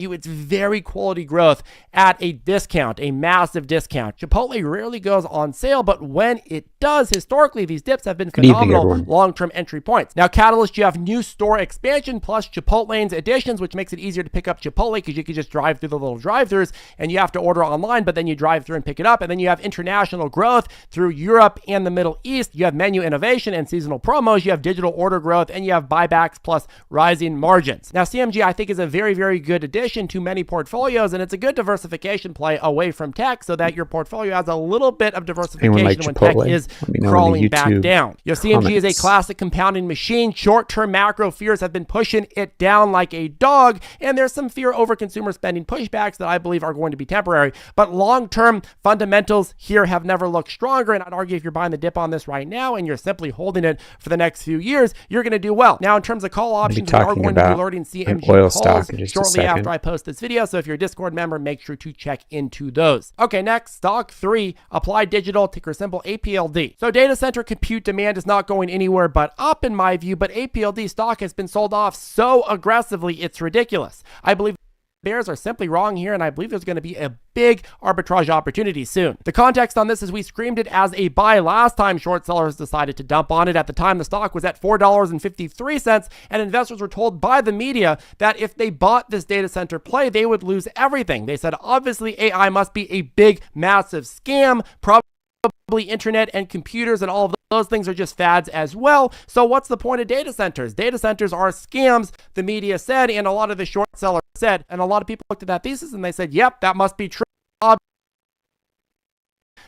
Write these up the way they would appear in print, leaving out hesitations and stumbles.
it's very quality growth at a discount, a massive discount. Chipotle rarely goes on sale, but when it does, historically, these dips have been phenomenal long-term entry points. Now, Catalyst, you have new store expansion plus Chipotlane's additions, which makes it easier to pick up Chipotle because you can just drive through the little drive-thrus and you have to order online, but then you drive through and pick it up. And then you have international growth through Europe and the Middle East. You have menu innovation and seasonal promos. You have digital order growth, and you have buybacks plus rising margins. Now, CMG, I think, is a very, very good addition to many portfolios, and it's a good diversification play away from tech so that your portfolio has a little bit of diversification when tech is crawling back down. Your CMG is a classic compounding machine. Short-term macro fears have been pushing it down like a dog, and there's some fear over consumer spending pushbacks that I believe are going to be temporary, but long-term fundamentals here have never looked stronger, and I'd argue if you're buying the dip on this right now and you're simply holding it for the next few years, you're going to do well. Now, in terms of call options, we are going to be alerting CMG calls shortly after I post this video, so if you're a Discord member, make sure to check into those. Okay, next, stock 3, Applied Digital, ticker symbol APLD. So data center compute demand is not going anywhere but up in my view, but APLD stock has been sold off so aggressively, it's ridiculous. I believe bears are simply wrong here, and I believe there's going to be a big arbitrage opportunity soon. The context on this is we screamed it as a buy last time short sellers decided to dump on it. At the time, the stock was at $4.53, and investors were told by the media that if they bought this data center play, they would lose everything. They said, obviously, AI must be a big, massive scam, probably internet and computers and all of those things are just fads as well. So what's the point of data centers? Data centers are scams, the media said, and a lot of the short sellers said, and a lot of people looked at that thesis and they said, yep, that must be true.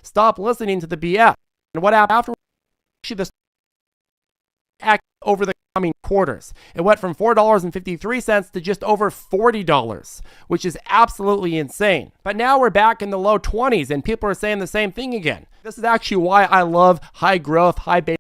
Stop listening to the BS. And what happened after the act over the coming quarters? It went from $4.53 to just over $40, which is absolutely insane. But now we're back in the low 20s and people are saying the same thing again. This is actually why I love high growth, high beta.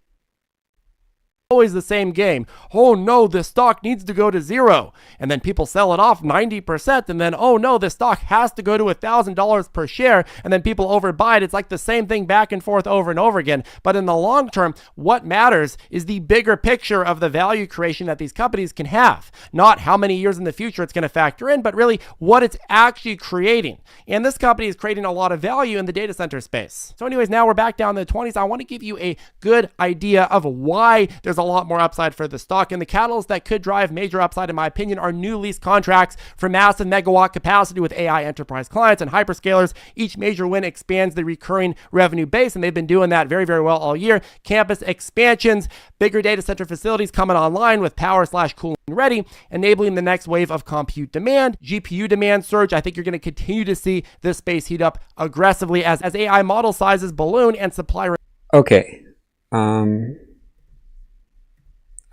Always the same game. Oh no, this stock needs to go to zero. And then people sell it off 90%. And then, oh no, this stock has to go to $1,000 per share. And then people overbuy it. It's like the same thing back and forth over and over again. But in the long term, what matters is the bigger picture of the value creation that these companies can have. Not how many years in the future it's going to factor in, but really what it's actually creating. And this company is creating a lot of value in the data center space. So anyways, now we're back down in the 20s. I want to give you a good idea of why there's a lot more upside for the stock, and the catalysts that could drive major upside in my opinion are new lease contracts for massive megawatt capacity with AI enterprise clients and hyperscalers. Each major win expands the recurring revenue base, and they've been doing that very, very well all year. Campus expansions, bigger data center facilities coming online with power/cooling ready, enabling the next wave of compute demand. GPU demand surge. I think you're going to continue to see this space heat up aggressively as AI model sizes balloon and supply. Okay.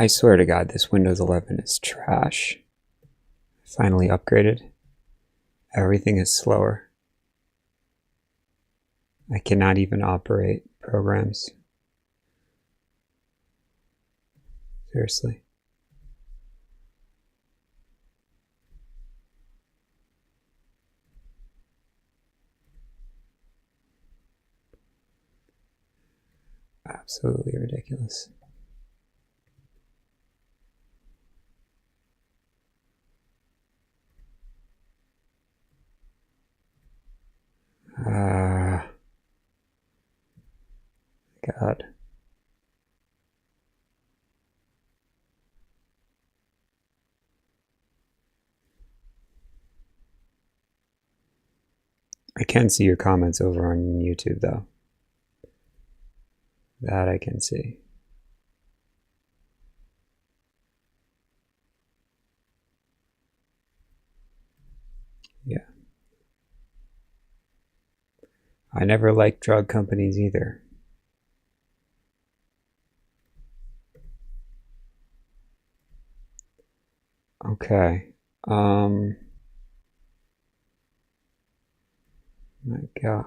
I swear to God, this Windows 11 is trash. Finally upgraded. Everything is slower. I cannot even operate programs. Seriously. Absolutely ridiculous. God. I can see your comments over on YouTube, though. That I can see. Yeah. I never liked drug companies either. Okay. My God.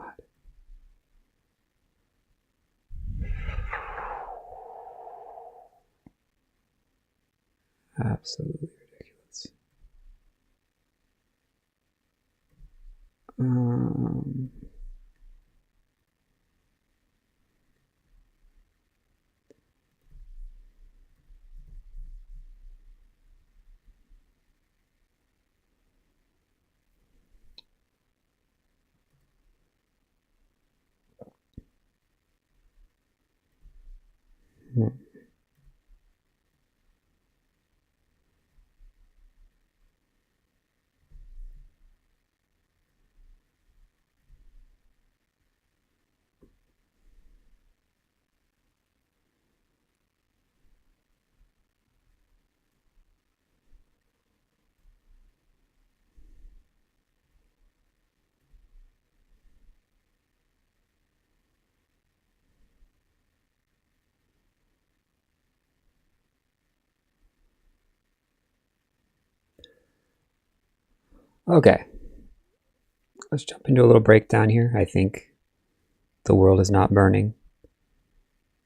Absolutely ridiculous. Okay, let's jump into a little breakdown here. I think the world is not burning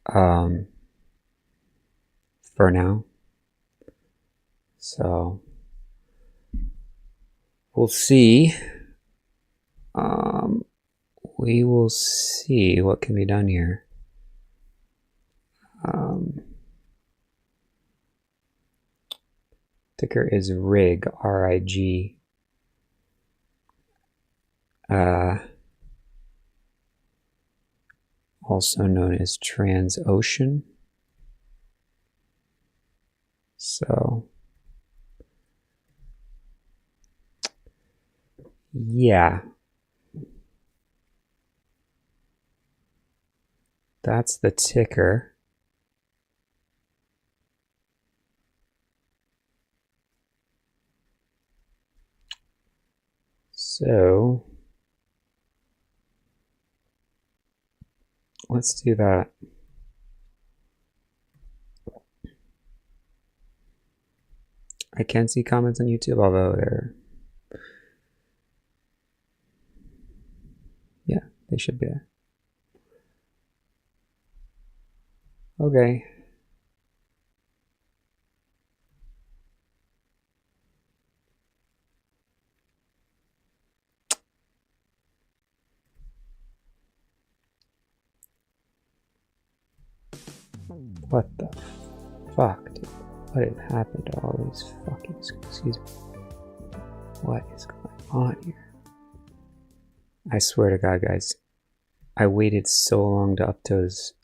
for now. So we'll see. We will see what can be done here. Ticker is RIG, R-I-G. Also known as Transocean. So, yeah. That's the ticker. So, let's do that. I can see comments on YouTube, although they're... Yeah, they should be there. Okay. What the fuck, dude? What had happened to all these fucking... Excuse me. What is going on here? I swear to God, guys. I waited so long to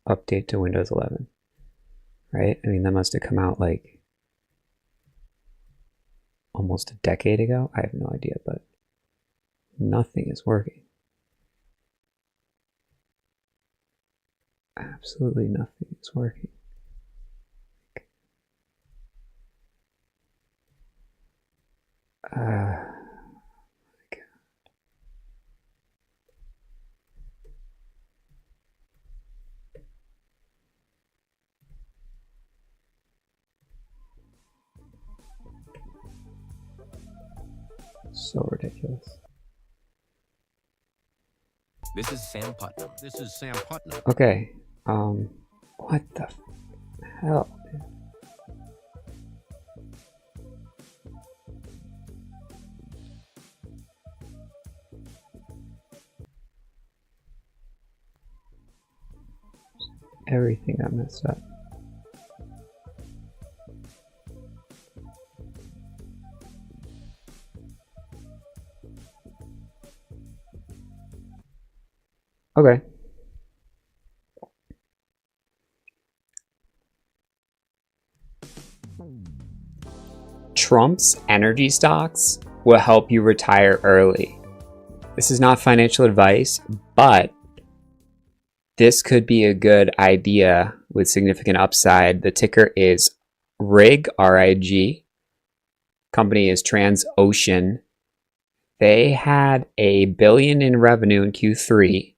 update to Windows 11. Right? I mean, that must have come out like almost a decade ago. I have no idea, but nothing is working. Absolutely nothing is working. My God. So ridiculous. This is Sam Putnam. This is Sam Putnam. Okay. What the hell, dude? Everything got messed up. Okay. Trump's energy stocks will help you retire early. This is not financial advice, but this could be a good idea with significant upside. The ticker is RIG, R-I-G. Company is Transocean. They had $1 billion in revenue in Q3.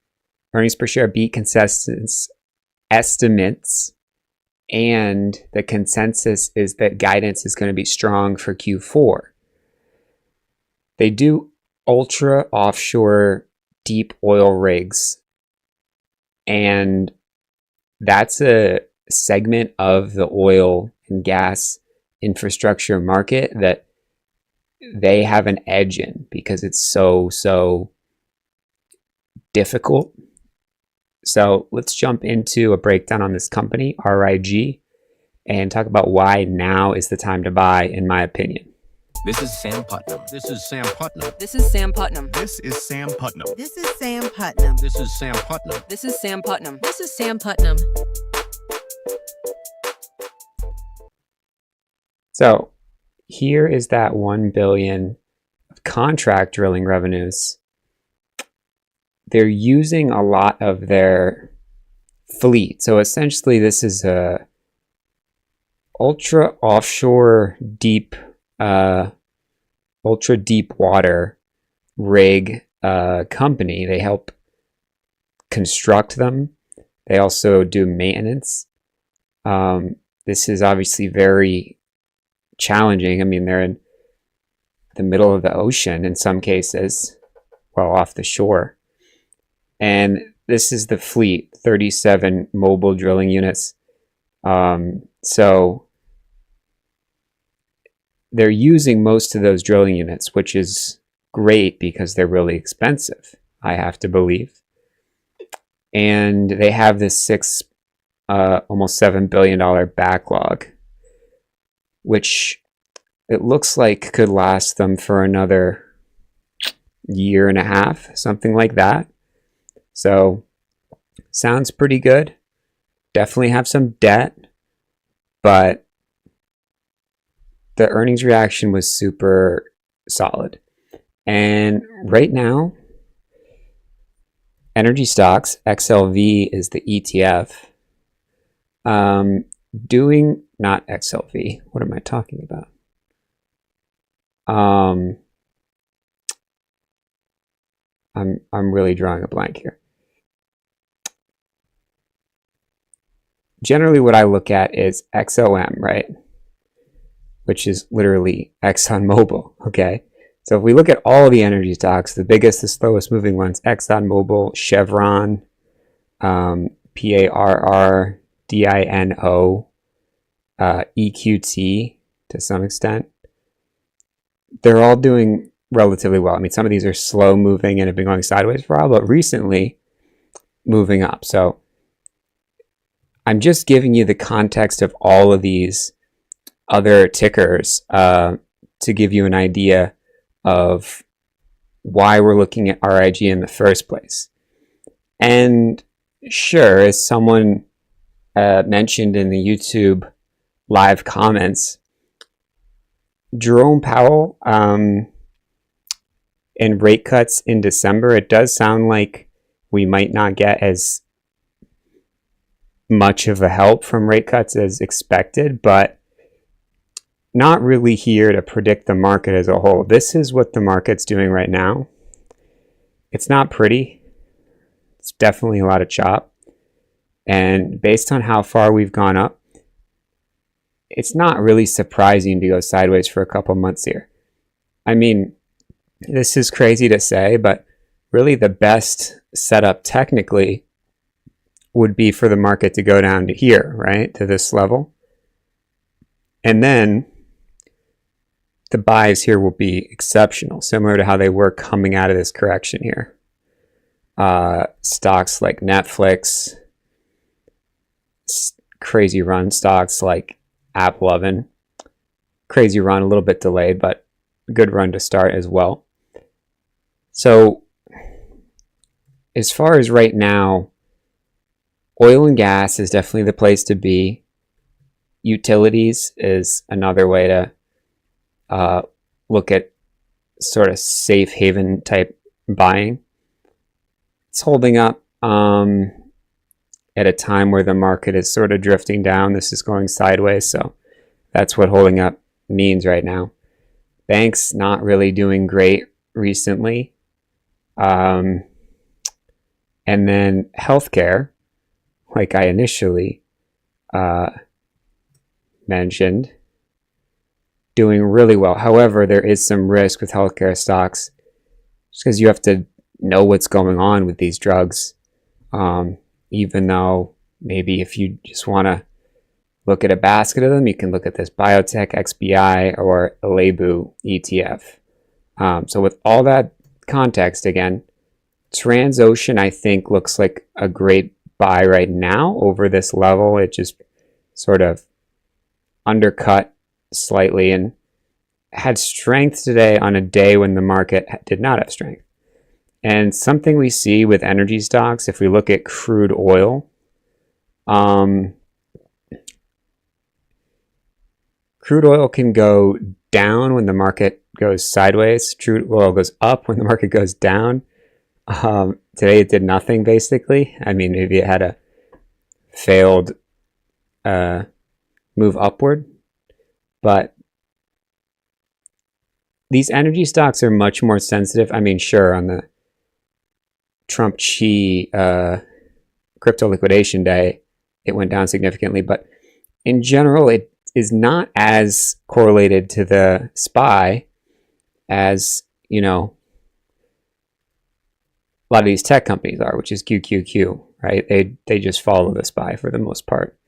Earnings per share beat consensus estimates. And the consensus is that guidance is going to be strong for Q4. They do ultra offshore deep oil rigs. And that's a segment of the oil and gas infrastructure market that they have an edge in because it's so difficult. So let's jump into a breakdown on this company, RIG, and talk about why now is the time to buy, in my opinion. This is Sam Putnam. This is Sam Putnam. This is Sam Putnam. This is Sam Putnam. This is Sam Putnam. This is Sam Putnam. This is Sam Putnam. This is Sam Putnam. So here is that 1 billion of contract drilling revenues. They're using a lot of their fleet. So essentially this is a ultra offshore deep, ultra deep water rig company. They help construct them. They also do maintenance. This is obviously very challenging. I mean, they're in the middle of the ocean in some cases, well, off the shore. And this is the fleet, 37 mobile drilling units. So they're using most of those drilling units, which is great because they're really expensive, I have to believe. And they have this almost $7 billion backlog, which it looks like could last them for another year and a half, something like that. So sounds pretty good. Definitely have some debt, but the earnings reaction was super solid. And right now, energy stocks, XLV is the ETF, doing, not XLV, what am I talking about? I'm really drawing a blank here. Generally what I look at is XOM, right? Which is literally ExxonMobil, okay? So if we look at all the energy stocks, the biggest, the slowest moving ones, ExxonMobil, Chevron, PARR, DINO, EQT to some extent, they're all doing relatively well. I mean, some of these are slow moving and have been going sideways for a while, but recently moving up. So I'm just giving you the context of all of these other tickers to give you an idea of why we're looking at RIG in the first place. And sure, as someone mentioned in the YouTube live comments, Jerome Powell and rate cuts in December, it does sound like we might not get as much of a help from rate cuts as expected, but not really here to predict the market as a whole. This is what the market's doing right now. It's not pretty. It's definitely a lot of chop. And based on how far we've gone up, it's not really surprising to go sideways for a couple months here. I mean, this is crazy to say, but really the best setup technically would be for the market to go down to here, right? To this level. And then the buys here will be exceptional, similar to how they were coming out of this correction here. Stocks like Netflix, crazy run. Stocks like Apple Oven, crazy run, a little bit delayed, but good run to start as well. So as far as right now, oil and gas is definitely the place to be. Utilities is another way to look at sort of safe haven type buying. It's holding up at a time where the market is sort of drifting down. This is going sideways, so that's what holding up means right now. Banks not really doing great recently. And then healthcare, like I initially mentioned, doing really well. However, there is some risk with healthcare stocks just because you have to know what's going on with these drugs. Even though maybe if you just want to look at a basket of them, you can look at this biotech XBI or Alebu ETF. So with all that context, again, Transocean I think looks like a great buy right now over this level. It just sort of undercut slightly and had strength today on a day when the market did not have strength. And something we see with energy stocks, if we look at crude oil, Crude oil can go down when the market goes sideways. Crude oil goes up when the market goes down. Today it did nothing, basically. I mean, maybe it had a failed move upward. But these energy stocks are much more sensitive. I mean, sure, on the Trump Chi crypto liquidation day, it went down significantly. But in general, it is not as correlated to the SPY as, you know, a lot of these tech companies are, which is QQQ, right? They just follow the SPY for the most part.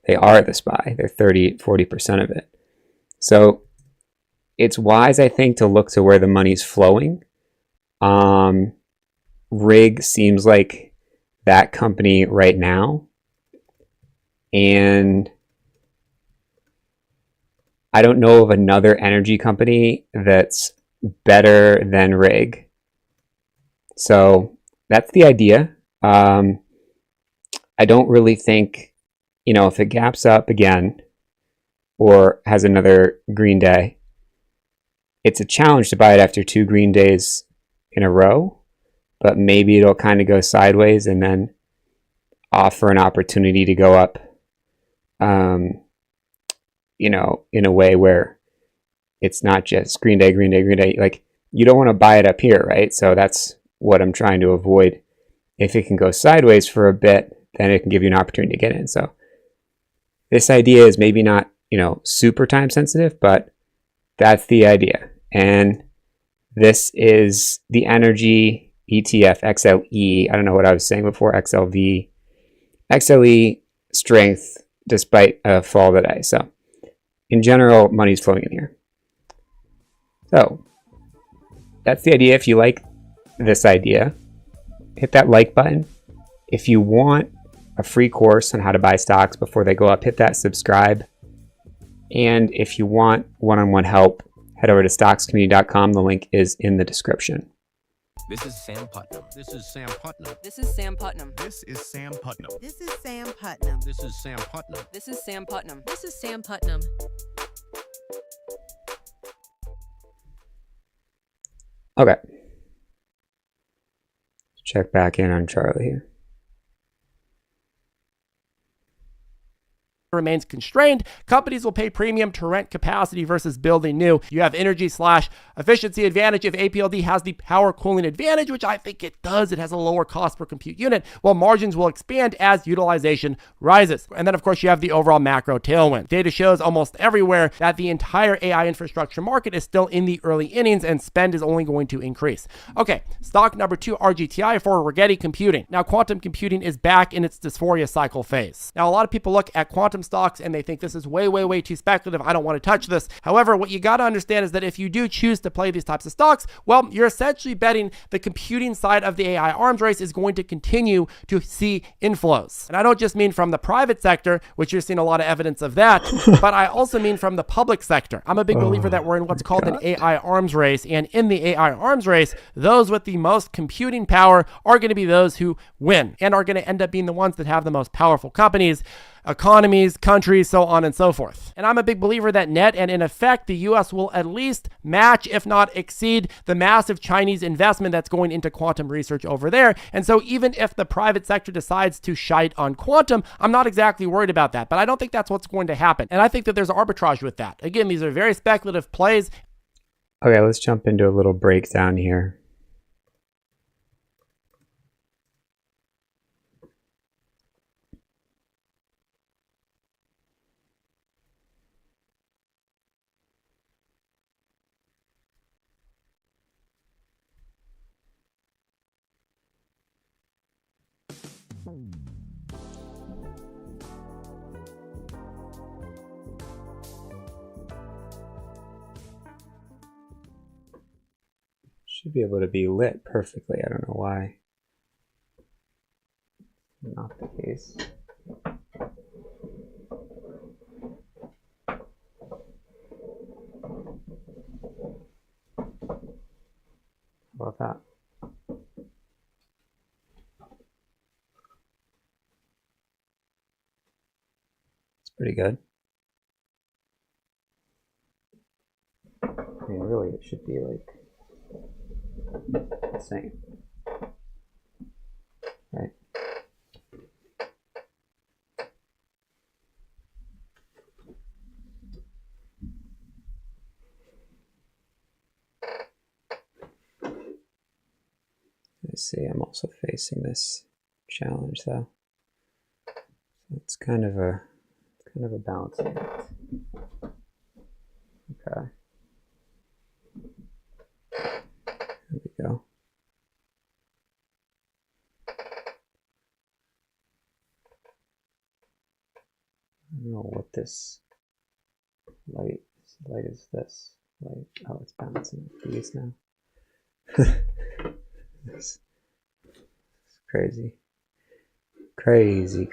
They are the SPY. They're 40% of it. So it's wise, I think, to look to where the money's flowing. Rig seems like that company right now. And I don't know of another energy company that's better than Rig. So that's the idea. I don't really think, you know, if it gaps up again or has another green day, it's a challenge to buy it after 2 green days in a row, but maybe it'll kind of go sideways and then offer an opportunity to go up, you know, in a way where it's not just green day, green day, green day. Like, you don't want to buy it up here, right? So that's what I'm trying to avoid. If it can go sideways for a bit, then it can give you an opportunity to get in. So this idea is maybe not, you know, super time sensitive, but that's the idea. And this is the energy ETF XLE. I don't know what I was saying before, XLV. XLE strength despite a fall today. So in general, money's flowing in here. So that's the idea. If you like this idea, hit that like button. If you want a free course on how to buy stocks before they go up, hit that subscribe. And if you want one-on-one help, head over to stockscommunity.com. The link is in the description. This is Sam Putnam. This is Sam Putnam. This is Sam Putnam. This is Sam Putnam. This is Sam Putnam. This is Sam Putnam. This is Sam Putnam. This is Sam Putnam. Okay. Check back in on Charlie here. Remains constrained, companies will pay premium to rent capacity versus building new. You have energy/efficiency advantage if APLD has the power cooling advantage, which I think it does. It has a lower cost per compute unit, while margins will expand as utilization rises. And then, of course, you have the overall macro tailwind. Data shows almost everywhere that the entire AI infrastructure market is still in the early innings and spend is only going to increase. Okay, stock number 2, RGTI for Rigetti Computing. Now, quantum computing is back in its dysphoria cycle phase. Now, a lot of people look at quantum stocks and they think this is way too speculative. I don't want to touch this. However, what you got to understand is that if you do choose to play these types of stocks, well, you're essentially betting the computing side of the AI arms race is going to continue to see inflows. And I don't just mean from the private sector, which you're seeing a lot of evidence of that, but I also mean from the public sector. I'm a big believer that we're in what's called an AI arms race. And in the AI arms race, those with the most computing power are going to be those who win and are going to end up being the ones that have the most powerful companies, economies, countries, so on and so forth. And I'm a big believer that net and in effect, the US will at least match, if not exceed, the massive Chinese investment that's going into quantum research over there. And so even if the private sector decides to shite on quantum, I'm not exactly worried about that, but I don't think that's what's going to happen. And I think that there's arbitrage with that. Again, these are very speculative plays. Okay, let's jump into a little breakdown here. Should be able to be lit perfectly. I don't know why. Not the case. How about that? It's pretty good. really, it should be like the same, right? Let's see, I'm also facing this challenge though. So it's kind of a balancing act. Okay. There we go. I don't know what this light is. This light. Oh, it's bouncing these now. It's crazy. Crazy.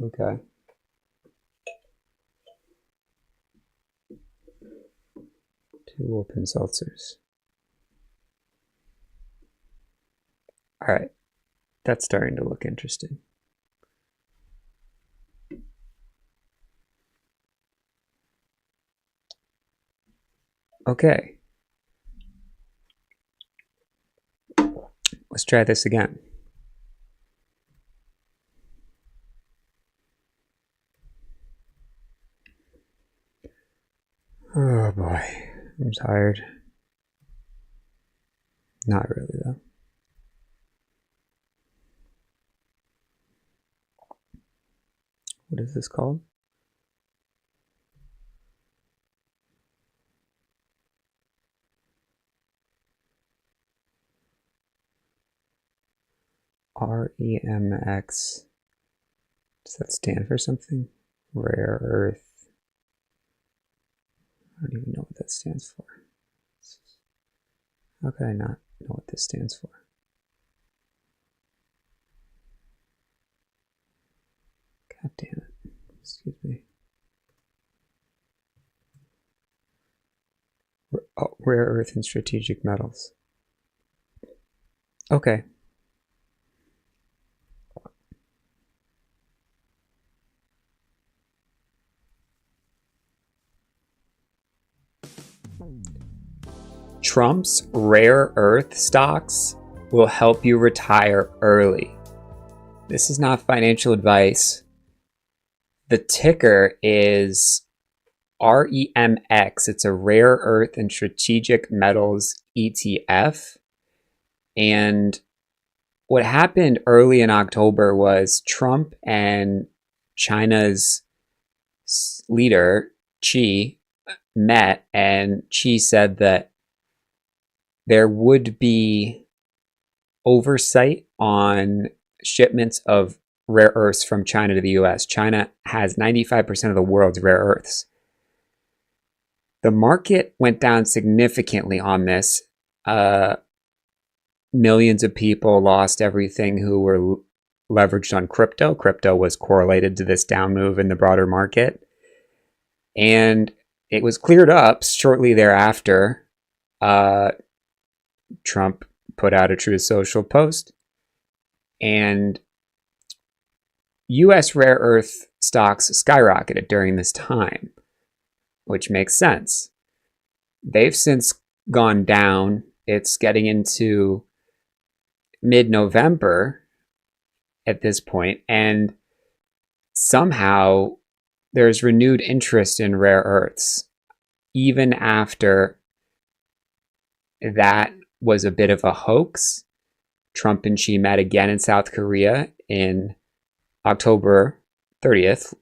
Okay. Two open seltzers. All right. That's starting to look interesting. Okay. Let's try this again. Oh boy, I'm tired. Not really though. What is this called? REMX. Does that stand for something? Rare earth. I don't even know what that stands for. How could I not know what this stands for? God damn it. Excuse me. Oh, rare earth and strategic metals. Okay. Trump's rare earth stocks will help you retire early. This is not financial advice. The ticker is REMX. It's a rare earth and strategic metals ETF. And what happened early in October was Trump and China's leader, Xi, met, and Xi said that there would be oversight on shipments of rare earths from China to the US. China has 95% of the world's rare earths. The market went down significantly on this. Millions of people lost everything who were leveraged on crypto. Crypto was correlated to this down move in the broader market. And it was cleared up shortly thereafter. Trump put out a Truth Social post, and US rare earth stocks skyrocketed during this time, which makes sense. They've since gone down. It's getting into mid-November at this point, and somehow there's renewed interest in rare earths, even after that was a bit of a hoax. Trump and Xi met again in South Korea in October 30th,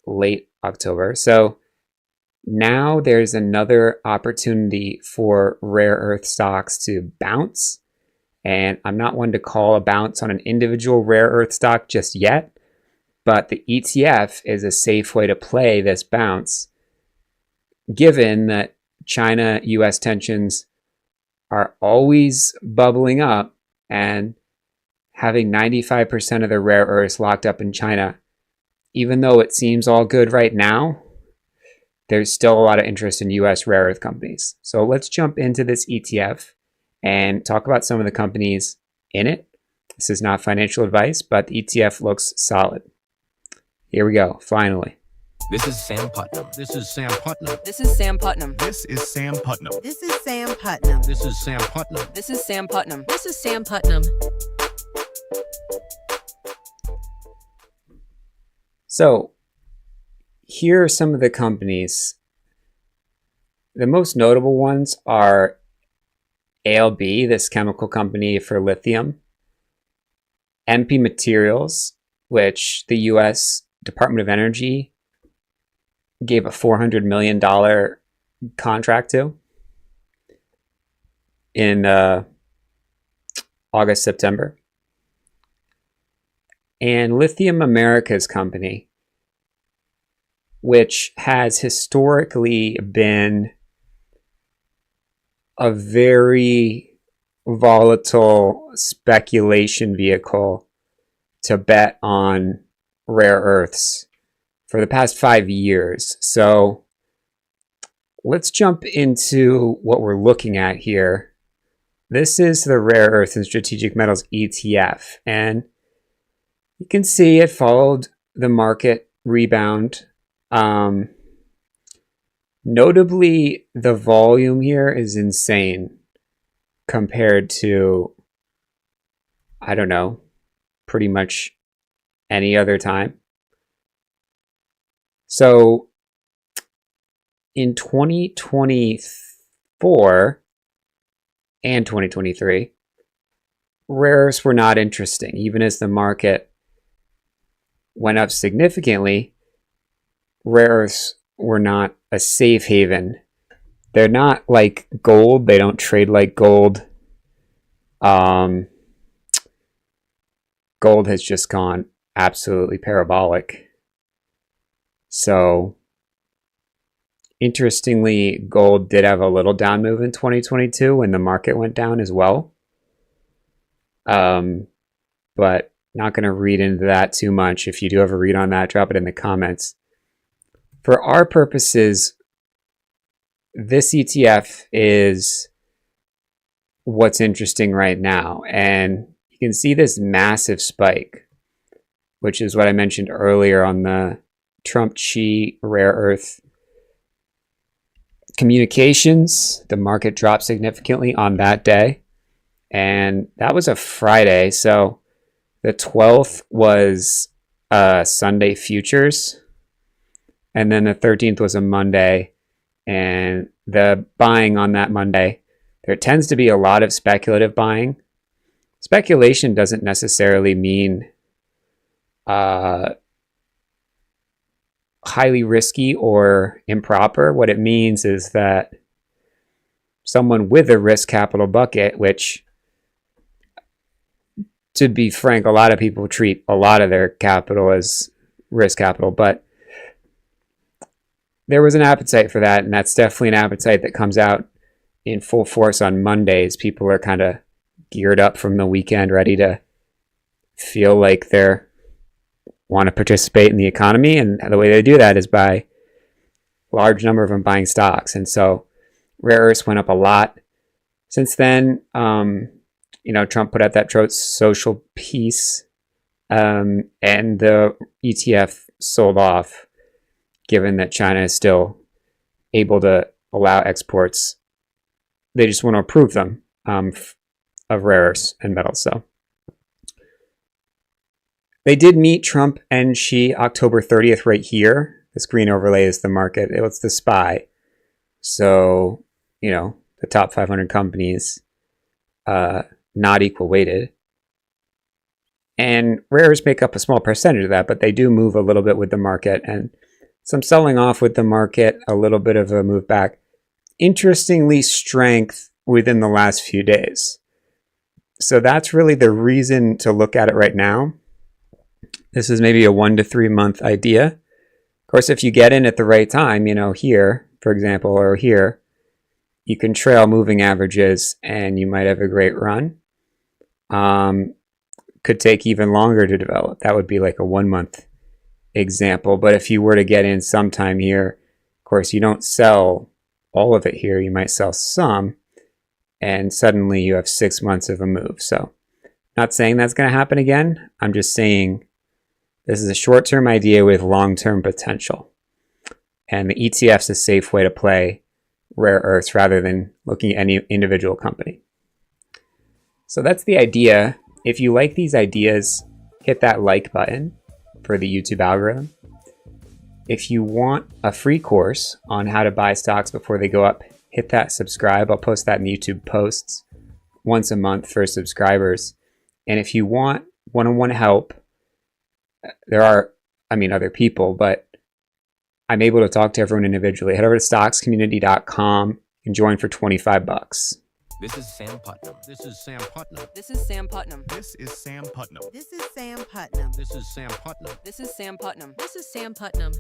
late October. So now there's another opportunity for rare earth stocks to bounce. And I'm not one to call a bounce on an individual rare earth stock just yet, but the ETF is a safe way to play this bounce, given that China-US tensions are always bubbling up, and having 95% of the rare earths locked up in China, even though it seems all good right now, there's still a lot of interest in US rare earth companies. So let's jump into this ETF and talk about some of the companies in it. This is not financial advice, but the ETF looks solid. Here we go, finally. This is Sam Putnam. This is Sam Putnam. This is Sam Putnam. This is Sam Putnam. This is Sam Putnam. This is Sam Putnam. This is Sam Putnam. This is Sam Putnam. So here are some of the companies. The most notable ones are ALB, this chemical company for lithium, MP Materials, which the US Department of Energy gave a $400 million contract to in August, September. And Lithium Americas company, which has historically been a very volatile speculation vehicle to bet on rare earths for the past 5 years. So let's jump into what we're looking at here. This is the Rare Earth and Strategic Metals ETF, and you can see it followed the market rebound. Notably, the volume here is insane compared to, I don't know, pretty much any other time. So in 2024 and 2023, rare earths were not interesting. Even as the market went up significantly, rare earths were not a safe haven. They're not like gold. They don't trade like gold. Gold has just gone absolutely parabolic. So interestingly, gold did have a little down move in 2022 when the market went down as well. But not going to read into that too much. If you do have a read on that, drop it in the comments. For our purposes, this ETF is what's interesting right now. And you can see this massive spike, which is what I mentioned earlier on the Trump-Chi rare earth communications. The market dropped significantly on that day. And that was a Friday. So the 12th was Sunday futures. And then the 13th was a Monday. And the buying on that Monday, there tends to be a lot of speculative buying. Speculation doesn't necessarily mean highly risky or improper. What it means is that someone with a risk capital bucket, which, to be frank, a lot of people treat a lot of their capital as risk capital, but there was an appetite for that, and that's definitely an appetite that comes out in full force on Mondays. People are kind of geared up from the weekend, ready to feel like they want to participate in the economy, and the way they do that is by a large number of them buying stocks. And so rare earths went up a lot. Since then, Trump put out that social piece, and the ETF sold off, given that China is still able to allow exports. They just want to approve them of rare earths and metals. So they did meet Trump and Xi October 30th right here. This green overlay is the market. It's the SPY. So, the top 500 companies, not equal weighted. And rare earths make up a small percentage of that, but they do move a little bit with the market, and some selling off with the market, a little bit of a move back. Interestingly, strength within the last few days. So that's really the reason to look at it right now. This is maybe a 1 to 3 month idea. Of course, if you get in at the right time, here, for example, or here, you can trail moving averages and you might have a great run. Could take even longer to develop. That would be like a 1 month example. But if you were to get in sometime here, of course, you don't sell all of it here. You might sell some. and suddenly you have 6 months of a move. So not saying that's going to happen again. I'm just saying this is a short-term idea with long-term potential. And the ETF's a safe way to play rare earths rather than looking at any individual company. So that's the idea. If you like these ideas, hit that like button for the YouTube algorithm. If you want a free course on how to buy stocks before they go up, hit that subscribe. I'll post that in the YouTube posts once a month for subscribers. And if you want one-on-one help, there are, other people, but I'm able to talk to everyone individually. Head over to stockscommunity.com and join for $25. This is Sam Putnam. This is Sam Putnam. This is Sam Putnam. This is Sam Putnam. This is Sam Putnam. This is Sam Putnam. This is Sam Putnam. This is Sam Putnam.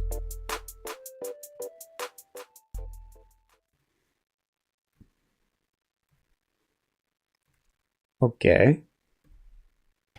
Okay.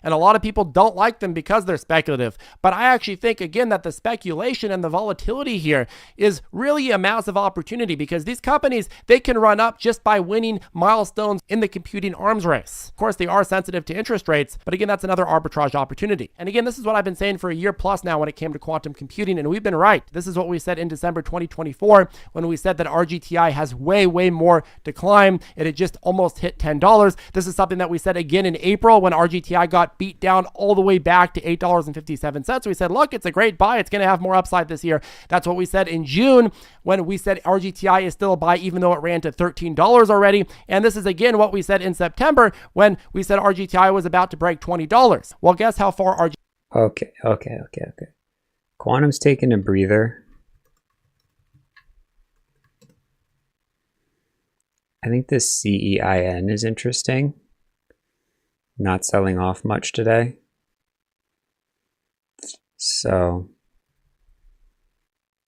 And a lot of people don't like them because they're speculative. But I actually think, again, that the speculation and the volatility here is really a massive opportunity because these companies, they can run up just by winning milestones in the computing arms race. Of course, they are sensitive to interest rates, but again, that's another arbitrage opportunity. And again, this is what I've been saying for a year plus now when it came to quantum computing, and we've been right. This is what we said in December 2024 when we said that RGTI has way more to climb. It had just almost hit $10. This is something that we said again in April when RGTI got beat down all the way back to $8.57. We said, look, it's a great buy. It's going to have more upside this year. That's what we said in June when we said RGTI is still a buy even though it ran to $13 already. And this is again what we said in September when we said RGTI was about to break $20. Well, guess how far RGTI... Okay. Quantum's taking a breather. I think this CEIN is interesting. Not selling off much today. So,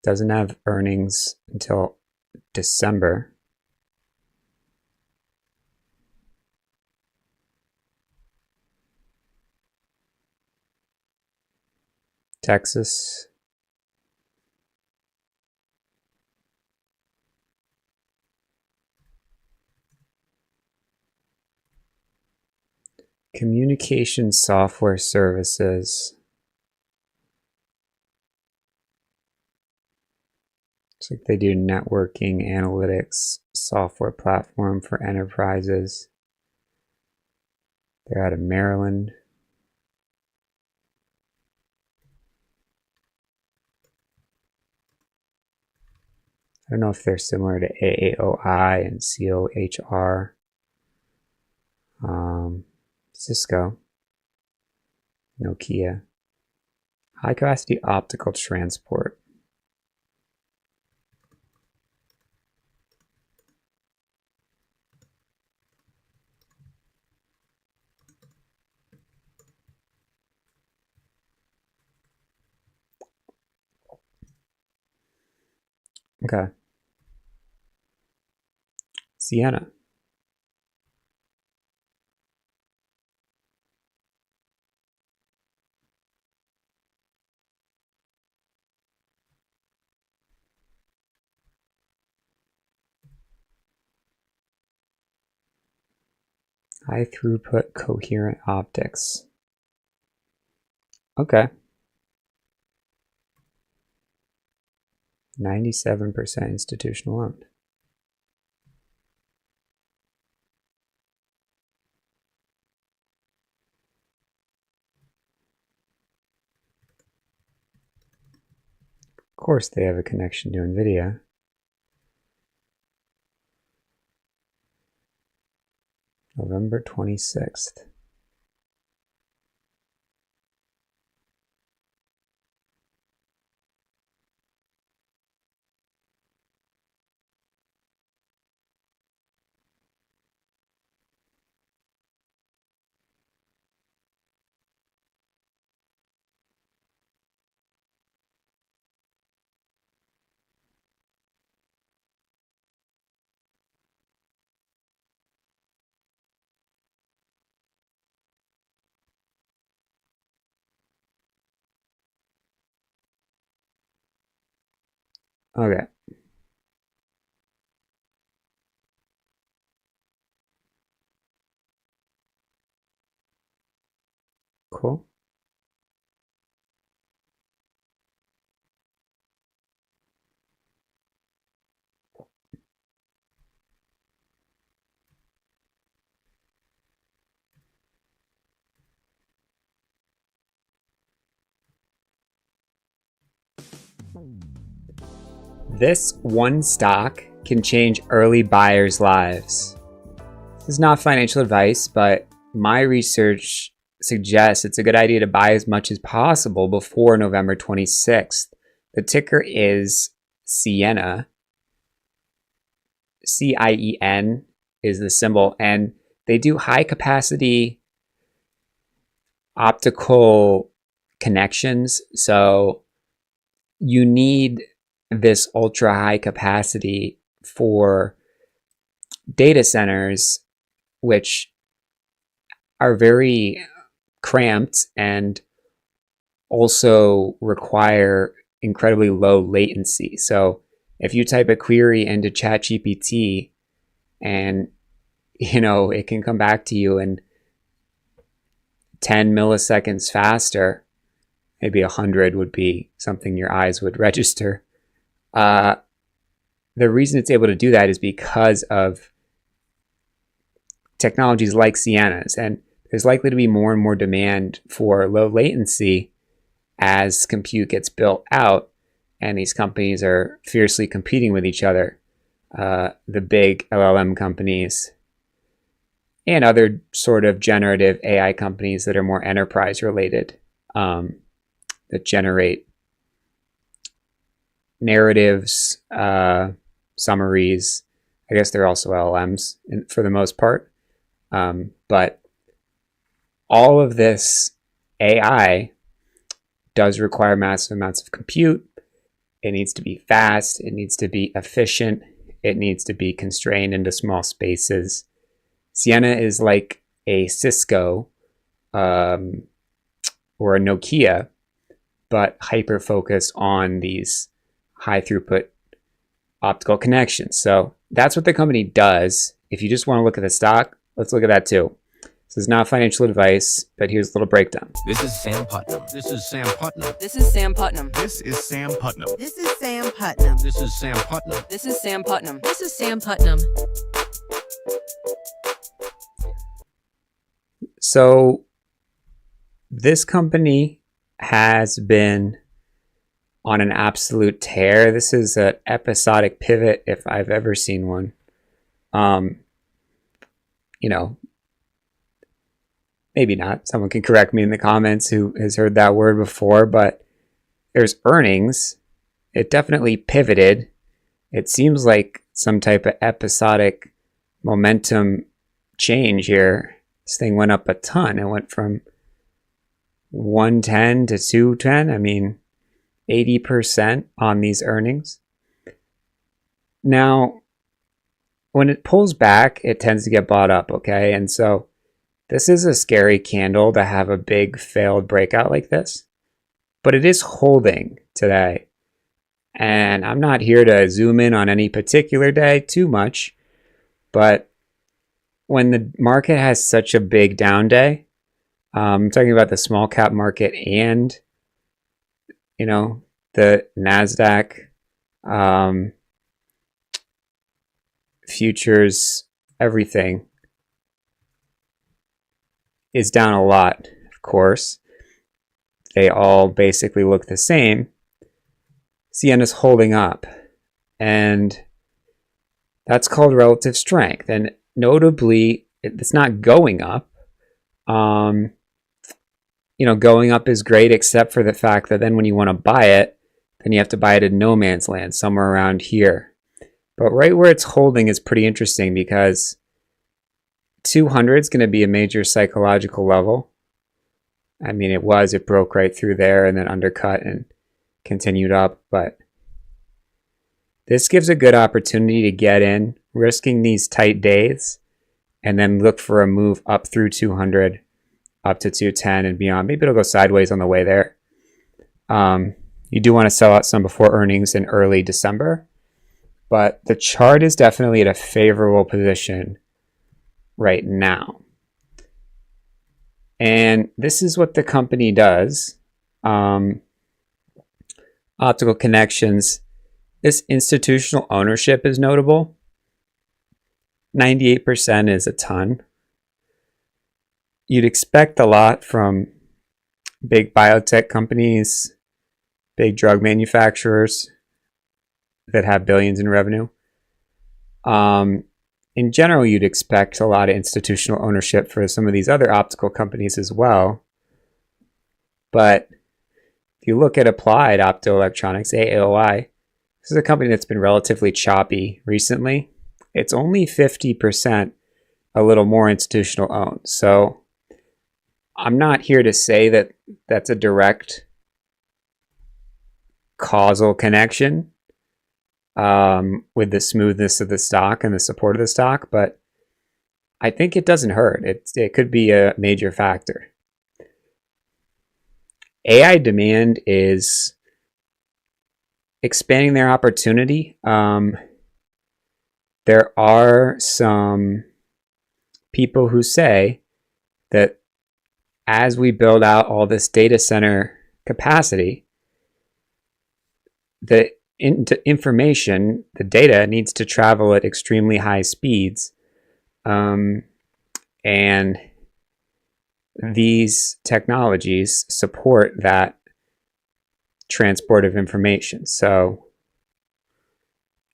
doesn't have earnings until December. Texas. Communication software services. Looks like they do networking analytics software platform for enterprises. They're out of Maryland. I don't know if they're similar to AAOI and COHR. Cisco, Nokia, high capacity optical transport. Okay. Sienna. High throughput coherent optics. Okay. 97% institutional owned. Of course they have a connection to NVIDIA. November 26th. Okay. Cool. This one stock can change early buyers' lives. This is not financial advice, but my research suggests it's a good idea to buy as much as possible before November 26th. The ticker is Ciena. CIEN is the symbol, and they do high capacity optical connections. So you need this ultra high capacity for data centers, which are very cramped and also require incredibly low latency. So if you type a query into ChatGPT and it can come back to you in 10 milliseconds faster, maybe 100 would be something your eyes would register. The reason it's able to do that is because of technologies like Ciena's, and there's likely to be more and more demand for low latency as compute gets built out, and these companies are fiercely competing with each other, the big LLM companies and other sort of generative AI companies that are more enterprise related, that generate narratives, summaries. I guess they're also LLMs for the most part. But all of this AI does require massive amounts of compute. It needs to be fast. It needs to be efficient. It needs to be constrained into small spaces. Ciena is like a Cisco or a Nokia, but hyper focused on these high throughput optical connections. So that's what the company does. If you just want to look at the stock, let's look at that too. This is not financial advice, but here's a little breakdown. This is Sam Putnam. This is Sam Putnam. This is Sam Putnam. This is Sam Putnam. This is Sam Putnam. This is Sam Putnam. This is Sam Putnam. This is Sam Putnam. So this company has been on an absolute tear. This is an episodic pivot if I've ever seen one. Maybe not. Someone can correct me in the comments who has heard that word before, but there's earnings. It definitely pivoted. It seems like some type of episodic momentum change here. This thing went up a ton. It went from 110 to 210. I mean, 80% on these earnings. Now, when it pulls back, it tends to get bought up, okay? And so this is a scary candle to have a big failed breakout like this, but it is holding today. And I'm not here to zoom in on any particular day too much, but when the market has such a big down day, I'm talking about the small cap market and, the NASDAQ, futures, everything is down a lot, of course. They all basically look the same. Ciena's holding up, and that's called relative strength. And notably, it's not going up. Going up is great, except for the fact that then when you want to buy it, then you have to buy it in no man's land, somewhere around here. But right where it's holding is pretty interesting because 200 is going to be a major psychological level. I mean, it broke right through there and then undercut and continued up. But this gives a good opportunity to get in, risking these tight days, and then look for a move up through 200, up to 210 and beyond. Maybe it'll go sideways on the way there. You do want to sell out some before earnings in early December, but the chart is definitely at a favorable position right now. And this is what the company does. Optical connections. This institutional ownership is notable. 98% is a ton. You'd expect a lot from big biotech companies, big drug manufacturers that have billions in revenue. In general, you'd expect a lot of institutional ownership for some of these other optical companies as well. But if you look at Applied Optoelectronics, AOI, this is a company that's been relatively choppy recently. It's only 50%, a little more institutional owned. So I'm not here to say that that's a direct causal connection with the smoothness of the stock and the support of the stock, but I think it doesn't hurt. It could be a major factor. AI demand is expanding their opportunity. There are some people who say that as we build out all this data center capacity, the information, the data needs to travel at extremely high speeds. And these technologies support that transport of information. So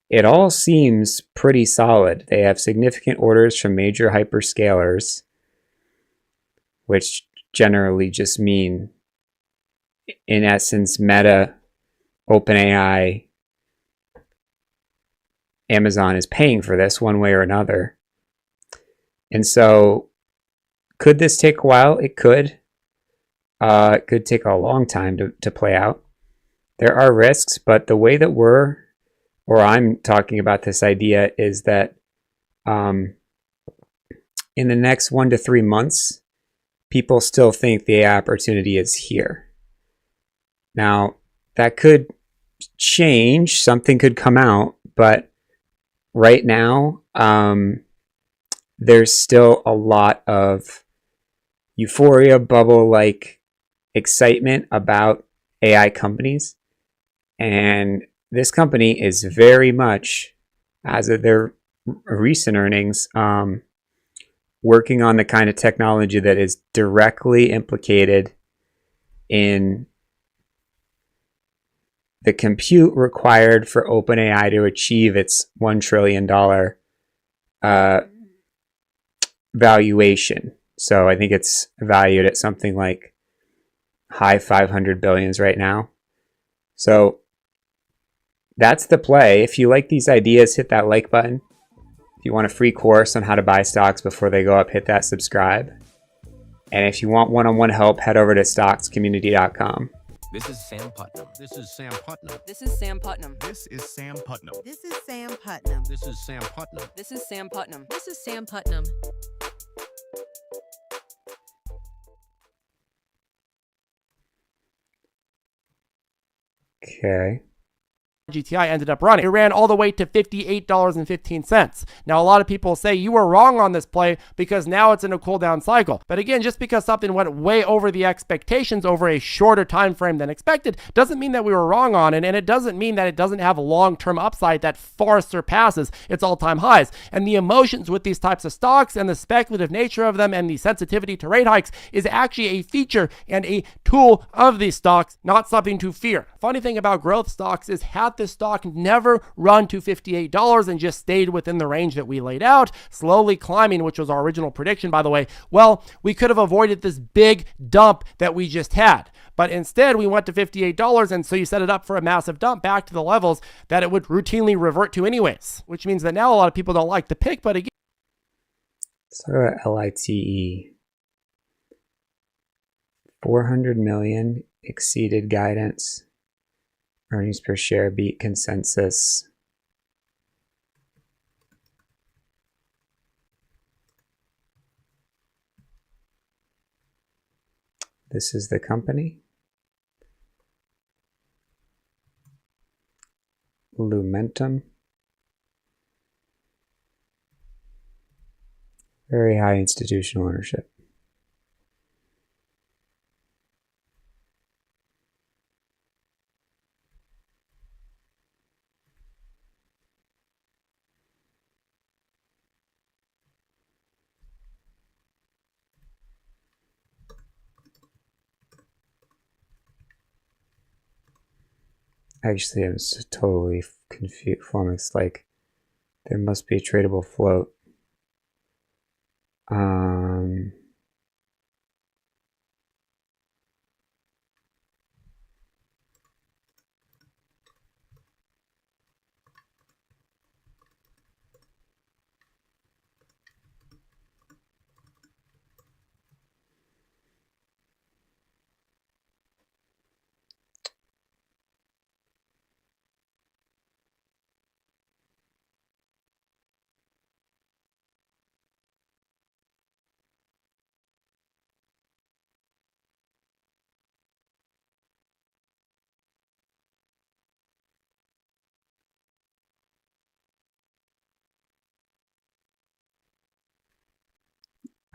it all seems pretty solid. They have significant orders from major hyperscalers, which generally just mean, in essence, Meta, OpenAI, Amazon is paying for this one way or another. And so could this take a while? It could. It could take a long time to play out. There are risks, but the way that I'm talking about this idea is that in the next 1 to 3 months, people still think the AI opportunity is here. Now, that could change. Something could come out, but right now, there's still a lot of euphoria, bubble-like excitement about AI companies. And this company is very much, as of their recent earnings, working on the kind of technology that is directly implicated in the compute required for OpenAI to achieve its $1 trillion valuation. So I think it's valued at something like high 500 billions right now. So that's the play. If you like these ideas, hit that like button. If you want a free course on how to buy stocks before they go up, hit that subscribe. And if you want one-on-one help, head over to stockscommunity.com. This is Sam Putnam. This is Sam Putnam. This is Sam Putnam. This is Sam Putnam. This is Sam Putnam. This is Sam Putnam. This is Sam Putnam. This is Sam Putnam. Okay. GTI ended up running. It ran all the way to $58.15. Now, a lot of people say you were wrong on this play because now it's in a cool down cycle. But again, just because something went way over the expectations over a shorter time frame than expected doesn't mean that we were wrong on it. And it doesn't mean that it doesn't have a long-term upside that far surpasses its all-time highs. And the emotions with these types of stocks and the speculative nature of them and the sensitivity to rate hikes is actually a feature and a tool of these stocks, not something to fear. Funny thing about growth stocks is had this stock never run to $58 and just stayed within the range that we laid out, slowly climbing, which was our original prediction, by the way, well, we could have avoided this big dump that we just had. But instead, we went to $58, and so you set it up for a massive dump back to the levels that it would routinely revert to anyways, which means that now a lot of people don't like the pick, but again, So LITE, 400 million exceeded guidance. Earnings per share beat consensus. This is the company. Lumentum. Very high institutional ownership. Actually, I'm totally confused. It's like there must be a tradable float.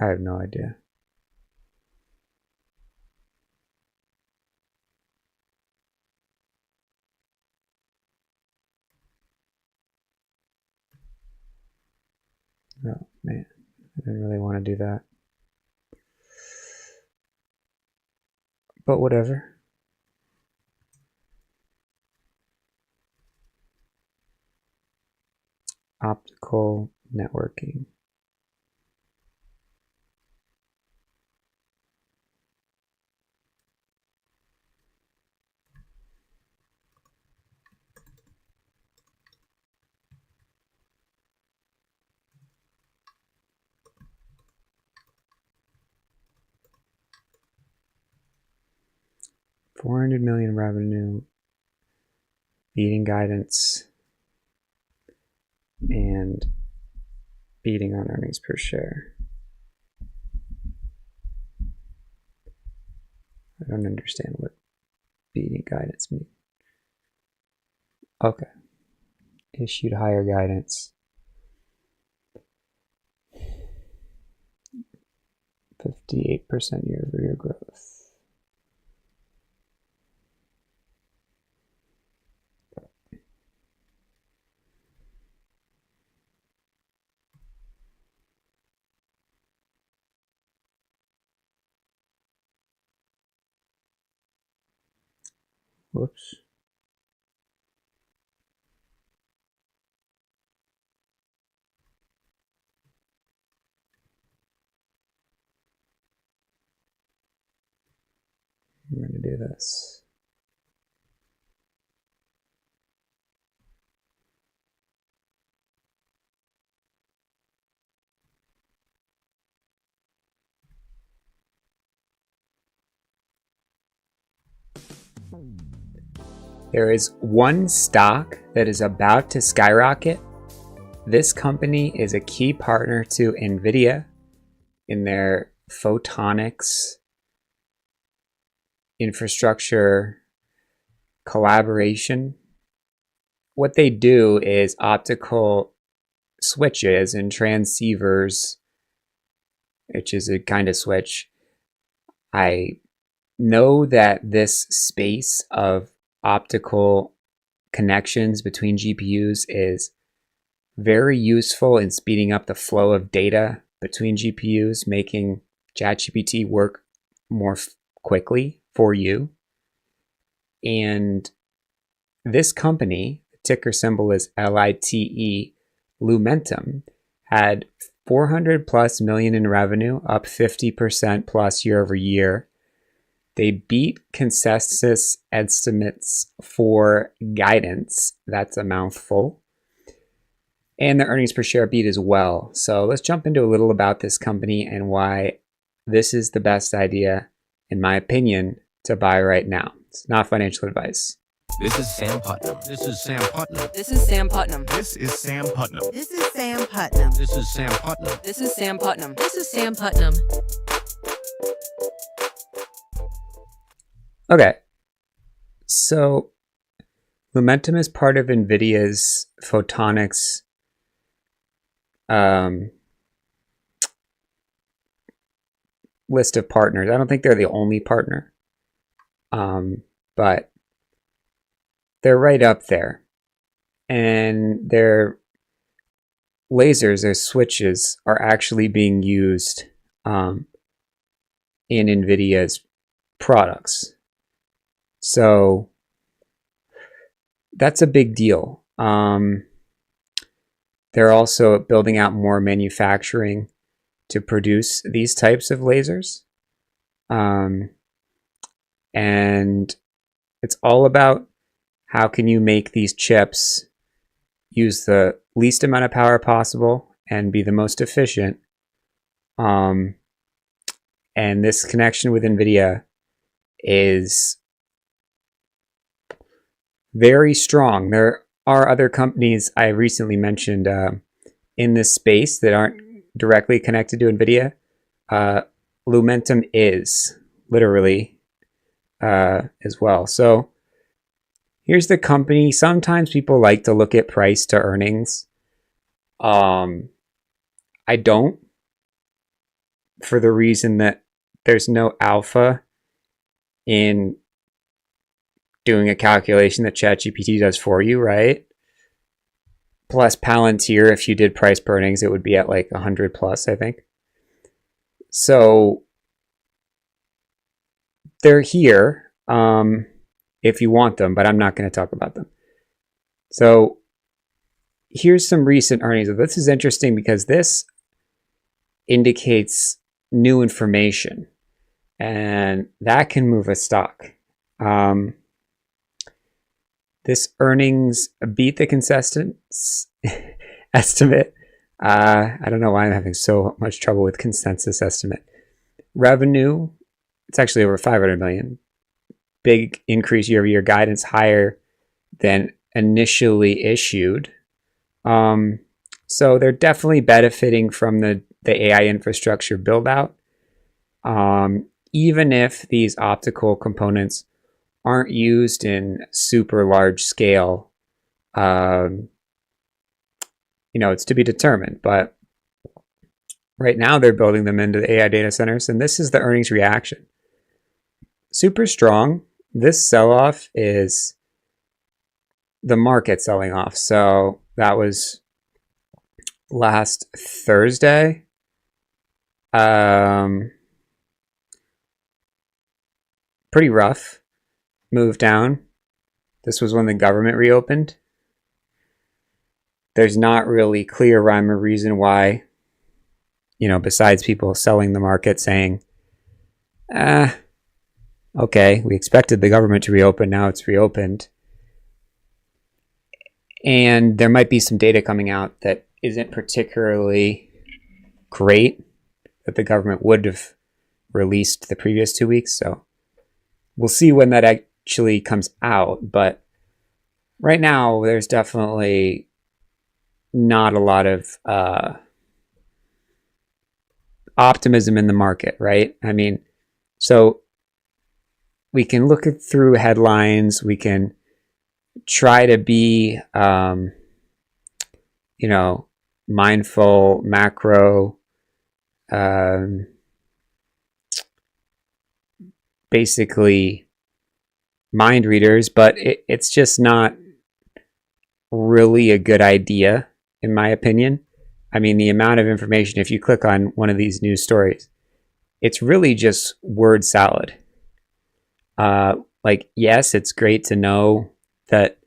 I have no idea. Oh man, I didn't really want to do that. But whatever. Optical networking. $400 million revenue, beating guidance, and beating on earnings per share. I don't understand what beating guidance means. Okay. Issued higher guidance. 58% year-over-year growth. Whoops. I'm going to do this. There is one stock that is about to skyrocket. This company is a key partner to NVIDIA in their photonics infrastructure collaboration. What they do is optical switches and transceivers, which is a kind of switch. I know that this space of optical connections between GPUs is very useful in speeding up the flow of data between GPUs, making ChatGPT work more quickly for you. And this company, ticker symbol is LITE, Lumentum, had 400 plus million in revenue, up 50% plus year over year. They beat consensus estimates for guidance. That's a mouthful. And the earnings per share beat as well. So let's jump into a little about this company and why this is the best idea, in my opinion, to buy right now. It's not financial advice. This is Sam Putnam. This is Sam Putnam. This is Sam Putnam. This is Sam Putnam. This is Sam Putnam. This is Sam Putnam. This is Sam Putnam. This is Sam Putnam. Okay. So Lumentum is part of NVIDIA's photonics list of partners. I don't think they're the only partner, but they're right up there. And their lasers, their switches, are actually being used in NVIDIA's products. So that's a big deal. They're also building out more manufacturing to produce these types of lasers. And it's all about how can you make these chips use the least amount of power possible and be the most efficient. And this connection with NVIDIA is very strong. There are other companies I recently mentioned in this space that aren't directly connected to NVIDIA. Lumentum is literally as well. So here's the company. Sometimes people like to look at price to earnings. I don't, for the reason that there's no alpha in doing a calculation that ChatGPT does for you, right? Plus Palantir, if you did price per earnings, it would be at like 100 plus, I think. So they're here if you want them, but I'm not going to talk about them. So here's some recent earnings. This is interesting because this indicates new information, and that can move a stock. This earnings beat the consensus estimate. I don't know why I'm having so much trouble with consensus estimate. Revenue, it's actually over 500 million. Big increase year over year. Guidance higher than initially issued. So they're definitely benefiting from the AI infrastructure build out. Even if these optical components aren't used in super large scale, it's to be determined. But right now they're building them into the AI data centers, and this is the earnings reaction. Super strong. This sell-off is the market selling off. So that was last Thursday. Pretty rough move down. This was when the government reopened. There's not really clear rhyme or reason why, besides people selling the market saying, okay, we expected the government to reopen, now it's reopened. And there might be some data coming out that isn't particularly great that the government would have released the previous 2 weeks. So we'll see when that actually comes out. But right now, there's definitely not a lot of optimism in the market, right? I mean, so we can look through headlines. We can try to be, mindful, macro, basically mind readers, but it's just not really a good idea, in my opinion. I mean, the amount of information, if you click on one of these news stories, it's really just word salad. Yes, it's great to know that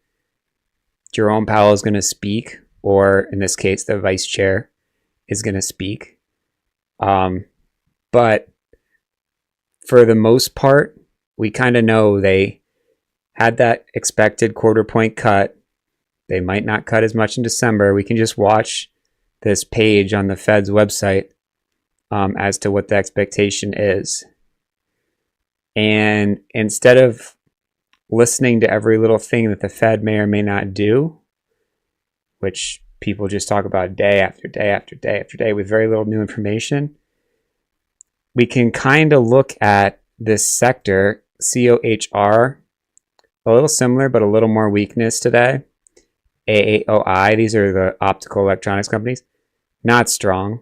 Jerome Powell is going to speak, or in this case, the vice chair is going to speak. But for the most part, we kind of know they had that expected quarter point cut. They might not cut as much in December. We can just watch this page on the Fed's website as to what the expectation is. And instead of listening to every little thing that the Fed may or may not do, which people just talk about day after day after day after day with very little new information, we can kind of look at this sector, COHR, a little similar, but a little more weakness today. AAOI, these are the optical electronics companies, not strong.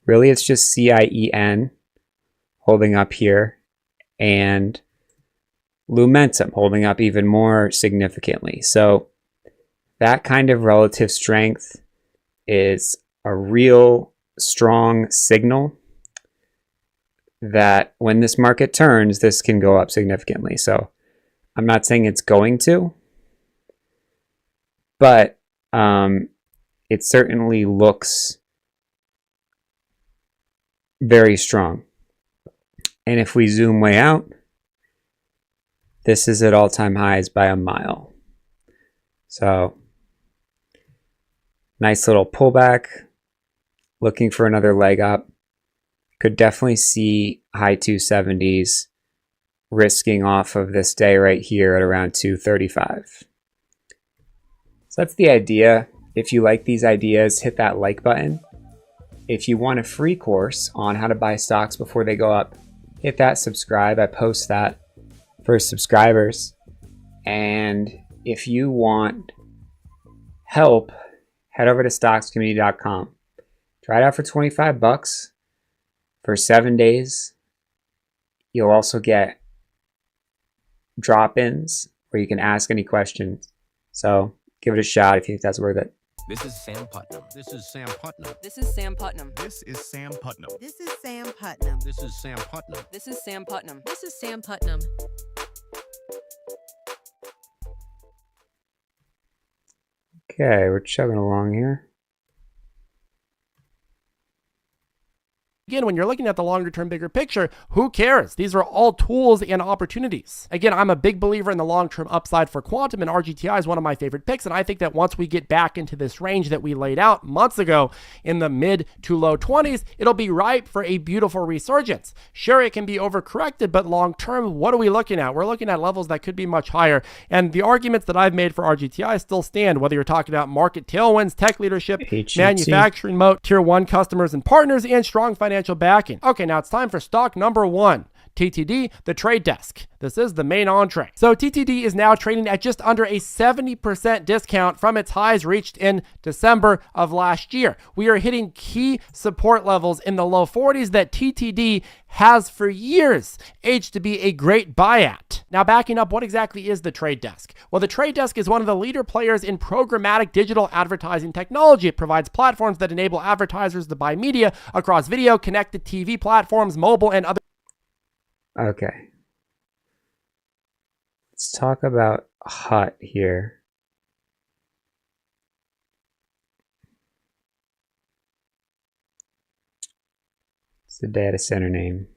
Really, it's just CIEN holding up here, and Lumentum holding up even more significantly. So that kind of relative strength is a real strong signal that when this market turns, this can go up significantly. So I'm not saying it's going to, but it certainly looks very strong. And if we zoom way out, this is at all-time highs by a mile. So nice little pullback, looking for another leg up. Could definitely see high 270s risking off of this day right here at around 235. So that's the idea. If you like these ideas, hit that like button. If you want a free course on how to buy stocks before they go up, hit that subscribe. I post that for subscribers. And if you want help, head over to stockscommunity.com. Try it out for 25 bucks for 7 days. You'll also get drop-ins where you can ask any questions. So give it a shot if you think that's worth it. This is Sam Putnam. This is Sam Putnam. This is Sam Putnam. This is Sam Putnam. This is Sam Putnam. This is Sam Putnam. This is Sam Putnam. This is Sam Putnam. Okay, we're chugging along here. Again, when you're looking at the longer term, bigger picture, who cares? These are all tools and opportunities. Again, I'm a big believer in the long-term upside for quantum, and RGTI is one of my favorite picks. And I think that once we get back into this range that we laid out months ago in the mid to low 20s, it'll be ripe for a beautiful resurgence. Sure, it can be overcorrected, but long-term, what are we looking at? We're looking at levels that could be much higher. And the arguments that I've made for RGTI still stand, whether you're talking about market tailwinds, tech leadership, HET. manufacturing moat, tier one customers and partners, and strong financial backing. Okay, now it's time for stock number one. TTD, the trade desk. This is the main entree. So TTD is now trading at just under a 70% discount from its highs reached in December of last year. We are hitting key support levels in the low 40s that TTD has for years aged to be a great buy at. Now backing up, what exactly is the trade desk? Well, the trade desk is one of the leader players in programmatic digital advertising technology. It provides platforms that enable advertisers to buy media across video, connected TV platforms, mobile, and other. Okay. Let's talk about HUT here. It's the data center name.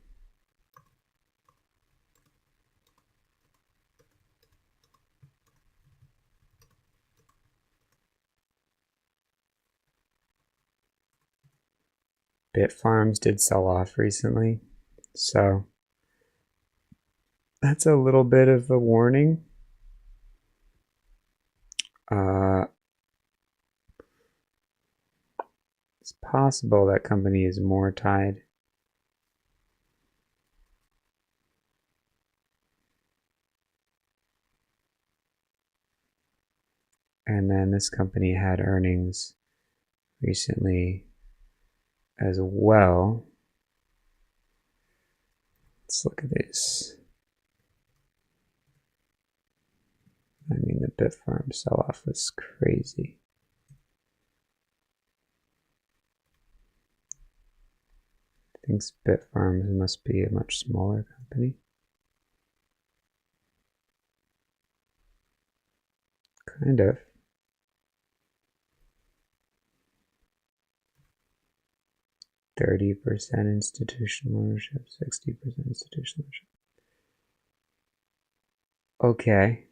Bitfarms did sell off recently, so that's a little bit of a warning. It's possible that company is more tied. And then this company had earnings recently as well. Let's look at this. I mean, the Bitfarm sell-off was crazy. I think Bitfarms must be a much smaller company. Kind of. %30 institutional ownership, 60% institutional ownership. Okay.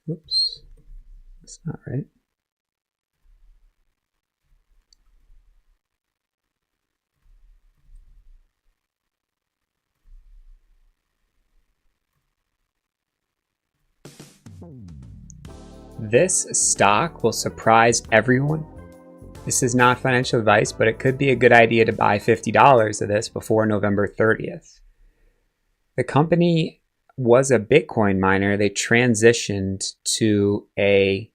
Oops, that's not right. This stock will surprise everyone. This is not financial advice, but it could be a good idea to buy $50 of this before November 30th. The company was a Bitcoin miner. They transitioned to a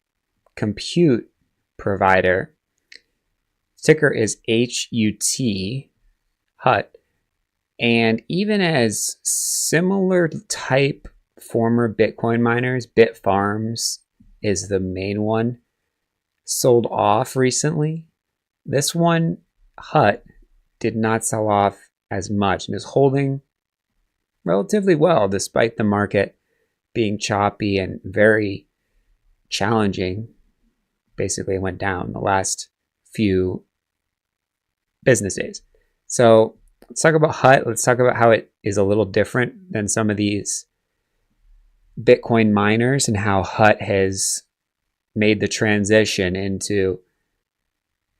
compute provider. Ticker is HUT, HUT, And even as similar type former Bitcoin miners, Bitfarms is the main one, sold off recently. This one, Hut, did not sell off as much and is holding relatively well despite the market being choppy and very challenging. Basically, it went down the last few business days. So let's talk about Hut. Let's talk about how it is a little different than some of these Bitcoin miners and how Hut has made the transition into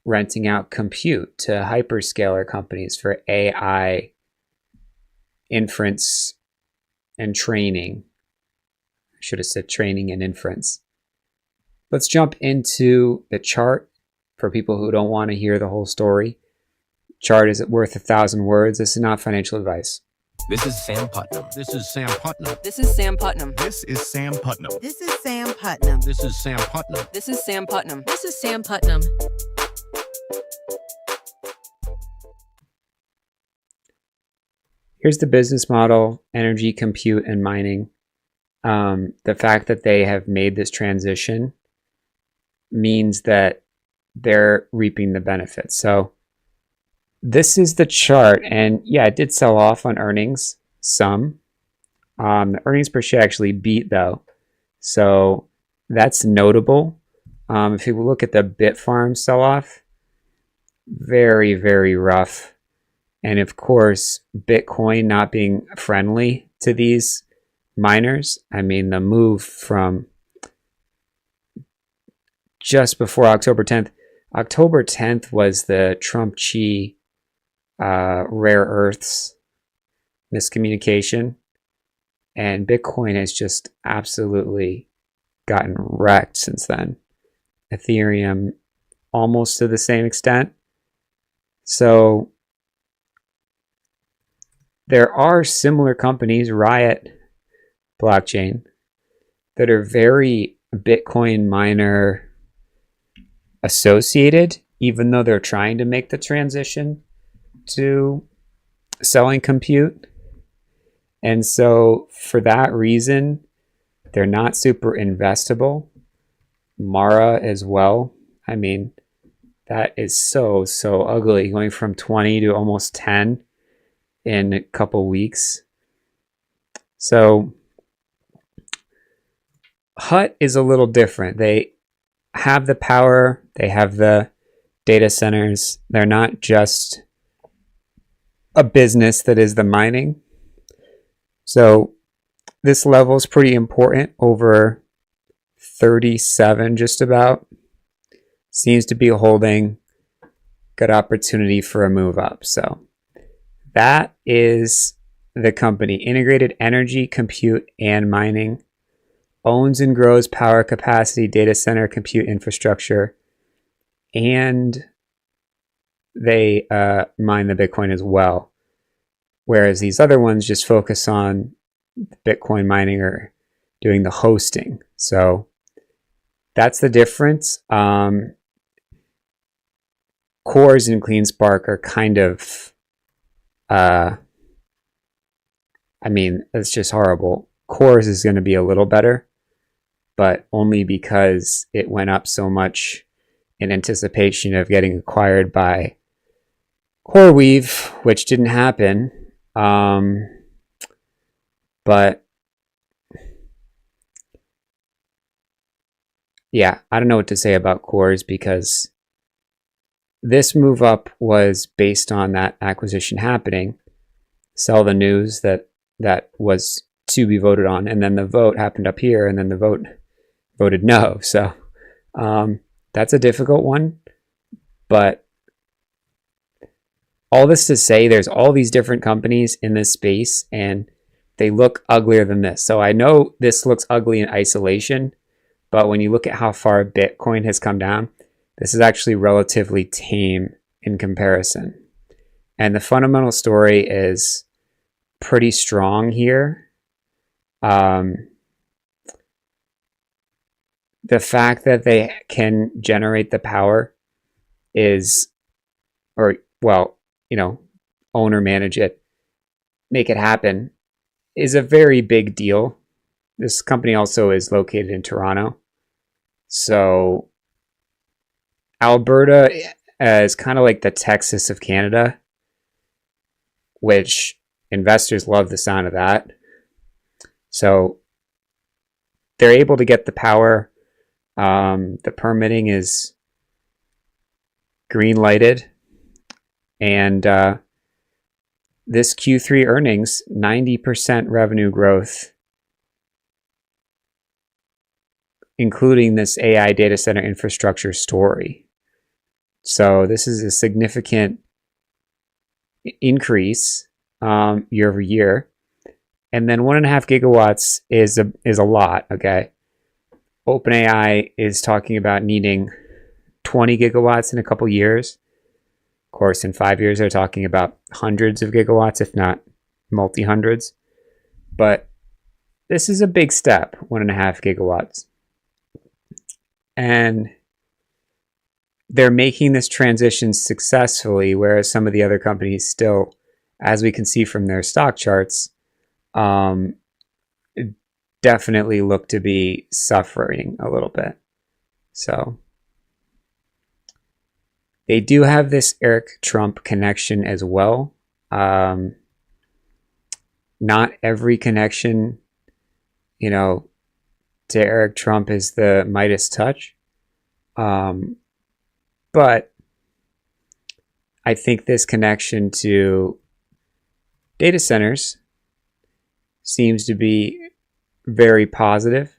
renting out compute to hyperscaler companies for AI inference and training. I should have said training and inference. Let's jump into the chart for people who don't want to hear the whole story. Chart is worth 1,000 words. This is not financial advice. This is Sam Putnam. This is Sam Putnam. This is Sam Putnam. This is Sam Putnam. This is Sam Putnam. This is Sam Putnam. This is Sam Putnam. This is Sam Putnam. Here's the business model, energy, compute, and mining. The fact that they have made this transition means that they're reaping the benefits. So this is the chart, and yeah, it did sell off on earnings, some. The earnings per share actually beat though, so that's notable. If you look at the Bitfarm sell-off, very, very rough. And of course, Bitcoin not being friendly to these miners. I mean, the move from just before October 10th. October 10th was the Trump-Chi rare earths miscommunication. And Bitcoin has just absolutely gotten wrecked since then. Ethereum almost to the same extent. So there are similar companies, Riot blockchain, that are very Bitcoin miner associated, even though they're trying to make the transition to selling compute. And so for that reason, they're not super investable. Mara as well. I mean, that is so ugly, going from 20 to almost 10 in a couple weeks. So Hut is a little different. They have the power, they have the data centers. They're not just a business that is the mining. So this level is pretty important, over 37 just about. Seems to be holding good opportunity for a move up. So that is the company. Integrated energy, compute, and mining. Owns and grows power capacity, data center, compute infrastructure. And they mine the Bitcoin as well. Whereas these other ones just focus on Bitcoin mining or doing the hosting. So that's the difference. Cores and CleanSpark are kind of, I mean, it's just horrible. Cores is going to be a little better, but only because it went up so much in anticipation of getting acquired by CoreWeave, which didn't happen. But yeah, I don't know what to say about Cores, because this move up was based on that acquisition happening. Sell the news that was to be voted on, and then the vote happened up here, and then the vote voted no. So that's a difficult one. But all this to say, there's all these different companies in this space, and they look uglier than this. So I know this looks ugly in isolation, but when you look at how far Bitcoin has come down, this is actually relatively tame in comparison. And the fundamental story is pretty strong here. The fact that they can generate the power is, or well, you know, own or manage it, make it happen is a very big deal. This company also is located in Toronto. So Alberta is kind of like the Texas of Canada, which investors love the sound of that. So they're able to get the power. The permitting is green lighted. And this Q3 earnings, 90% revenue growth, including this AI data center infrastructure story. So this is a significant increase year over year. And then 1.5 gigawatts is a lot, okay? OpenAI is talking about needing 20 gigawatts in a couple years. Of course, in 5 years, they're talking about hundreds of gigawatts, if not multi-hundreds. But this is a big step, 1.5 gigawatts. And they're making this transition successfully, whereas some of the other companies still, as we can see from their stock charts, definitely look to be suffering a little bit. So they do have this Eric Trump connection as well. Not every connection, to Eric Trump is the Midas touch. But I think this connection to data centers seems to be very positive.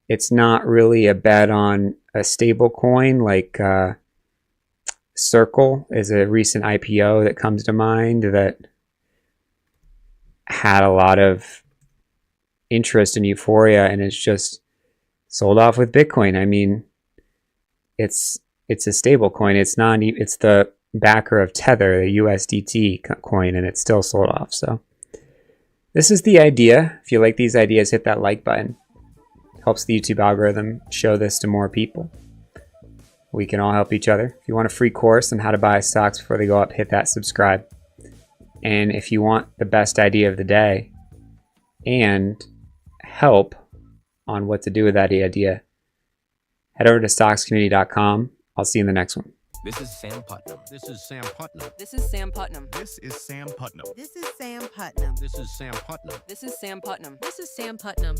It's not really a bet on a stable coin like Circle is a recent IPO that comes to mind that had a lot of interest and euphoria, and it's just sold off with Bitcoin. I mean, it's a stable coin. It's the backer of Tether, the USDT coin, and it's still sold off. So this is the idea. If you like these ideas, hit that like button. Helps the YouTube algorithm show this to more people. We can all help each other. If you want a free course on how to buy stocks before they go up, hit that subscribe. And if you want the best idea of the day and help on what to do with that idea, head over to stockscommunity.com. I'll see you in the next one. This is Sam Putnam. This is Sam Putnam. This is Sam Putnam. This is Sam Putnam. This is Sam Putnam. This is Sam Putnam. This is Sam Putnam. This is Sam Putnam.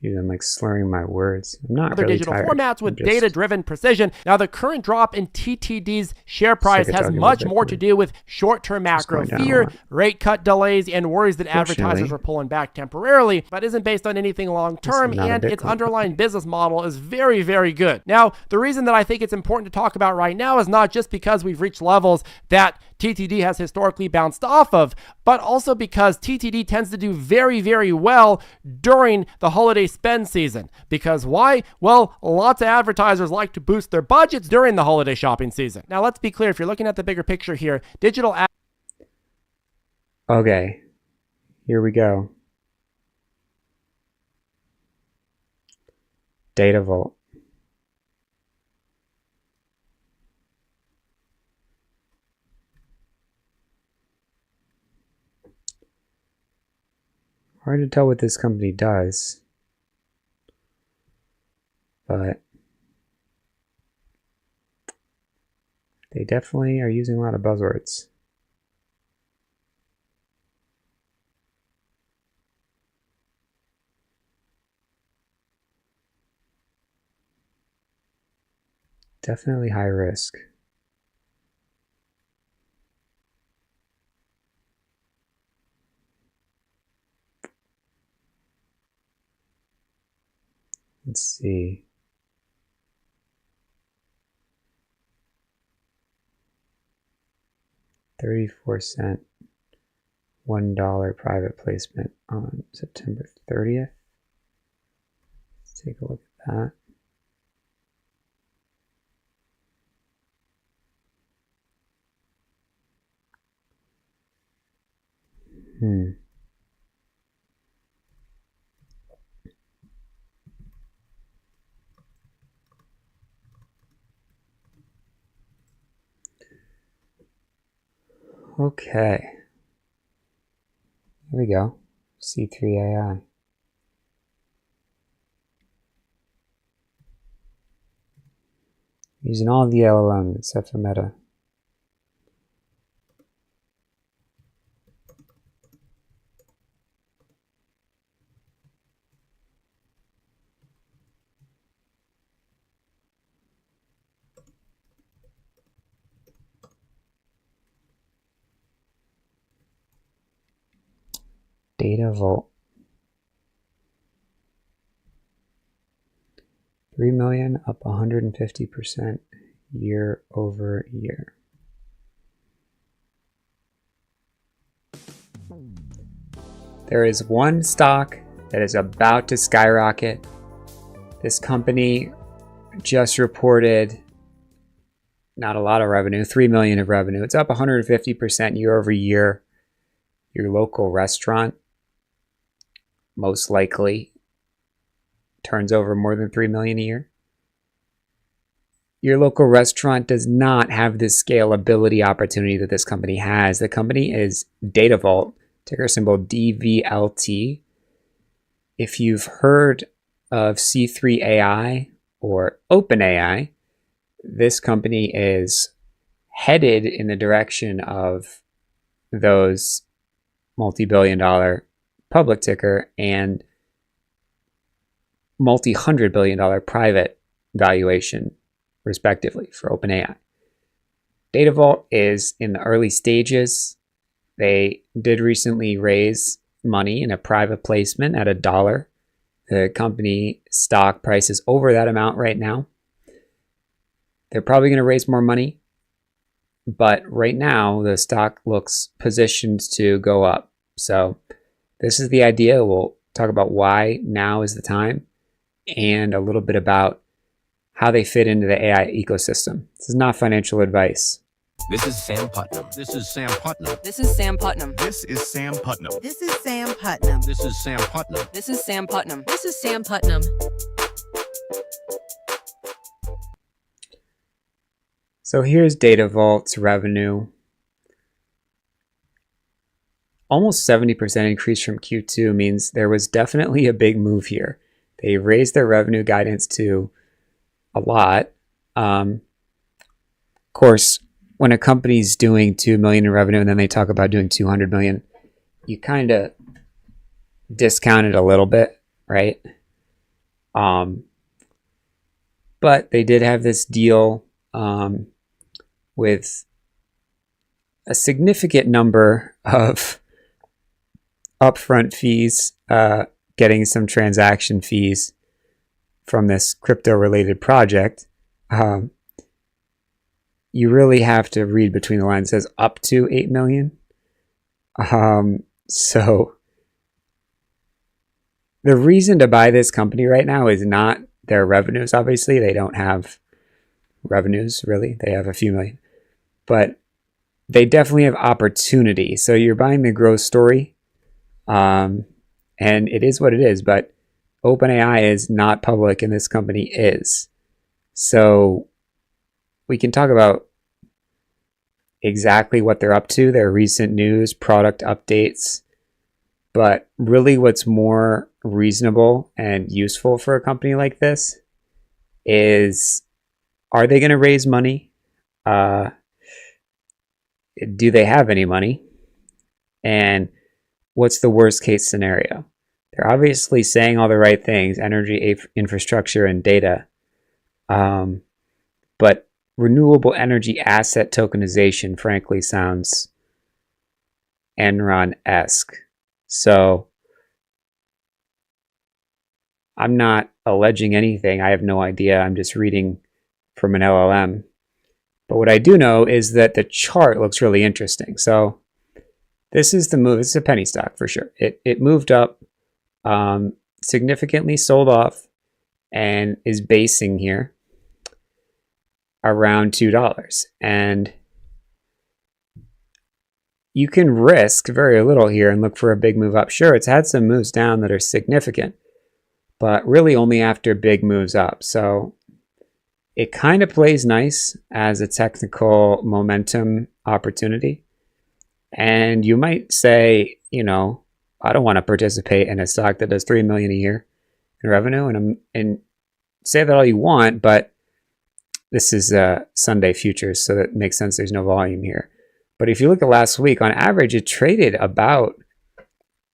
I'm like slurring my words. I'm not other really digital tired. formats with data-driven precision. Now, the current drop in TTD's share price has much more to do with short-term macro fear, rate cut delays, and worries that advertisers are pulling back temporarily, but isn't based on anything long-term, and its underlying business model is very, very good. Now, the reason that I think it's important to talk about right now is not just because we've reached levels that TTD has historically bounced off of, but also because TTD tends to do very, very well during the holiday spend season. Because why? Well, lots of advertisers like to boost their budgets during the holiday shopping season. Now, let's be clear. If you're looking at the bigger picture here, digital ad. Okay, here we go. Data Vault. Hard to tell what this company does, but they definitely are using a lot of buzzwords. Definitely high risk. Let's see. $0.34, $1 private placement on September 30th. Let's take a look at that. Okay. Here we go. C3 AI. Using all the LLMs except for Meta. Data Vault. 3 million up 150% year over year. There is one stock that is about to skyrocket. This company just reported not a lot of revenue, 3 million of revenue. It's up 150% year over year. Your local restaurant most likely turns over more than 3 million a year. Your local restaurant does not have this scalability opportunity that this company has. The company is Data Vault, ticker symbol DVLT. If you've heard of C3 AI or OpenAI, this company is headed in the direction of those multi-billion-dollar public ticker and multi-hundred billion dollar private valuation, respectively, for OpenAI. Data Vault is in the early stages. They did recently raise money in a private placement at $1. The company stock price is over that amount right now. They're probably going to raise more money, but right now the stock looks positioned to go up. So this is the idea. We'll talk about why now is the time and a little bit about how they fit into the AI ecosystem. This is not financial advice. This is Sam Putnam. This is Sam Putnam. This is Sam Putnam. This is Sam Putnam. This is Sam Putnam. This is Sam Putnam. This is Sam Putnam. This is Sam Putnam. So here's Data Vault's revenue. Almost 70% increase from Q2 means there was definitely a big move here. They raised their revenue guidance to a lot. Of course, when a company's doing 2 million in revenue and then they talk about doing 200 million, you kind of discount it a little bit, right? But they did have this deal with a significant number of upfront fees, getting some transaction fees from this crypto-related project. You really have to read between the lines. It says up to 8 million. So the reason to buy this company right now is not their revenues. Obviously, they don't have revenues, really. They have a few million. But they definitely have opportunity. So you're buying the growth story. And it is what it is. But OpenAI is not public and this company is. So we can talk about exactly what they're up to, their recent news, product updates. But really what's more reasonable and useful for a company like this is, are they going to raise money? Do they have any money? And what's the worst case scenario? They're obviously saying all the right things, energy, infrastructure, and data. But renewable energy asset tokenization, frankly, sounds Enron-esque. So I'm not alleging anything. I have no idea. I'm just reading from an LLM. But what I do know is that the chart looks really interesting. So this is the move. This is a penny stock for sure. It moved up, significantly sold off, and is basing here around $2. And you can risk very little here and look for a big move up. Sure, it's had some moves down that are significant, but really only after big moves up. So it kind of plays nice as a technical momentum opportunity. And you might say, you know, I don't want to participate in a stock that does $3 million a year in revenue, and say that all you want, but this is Sunday futures, so that makes sense. There's no volume here. But if you look at last week, on average, it traded about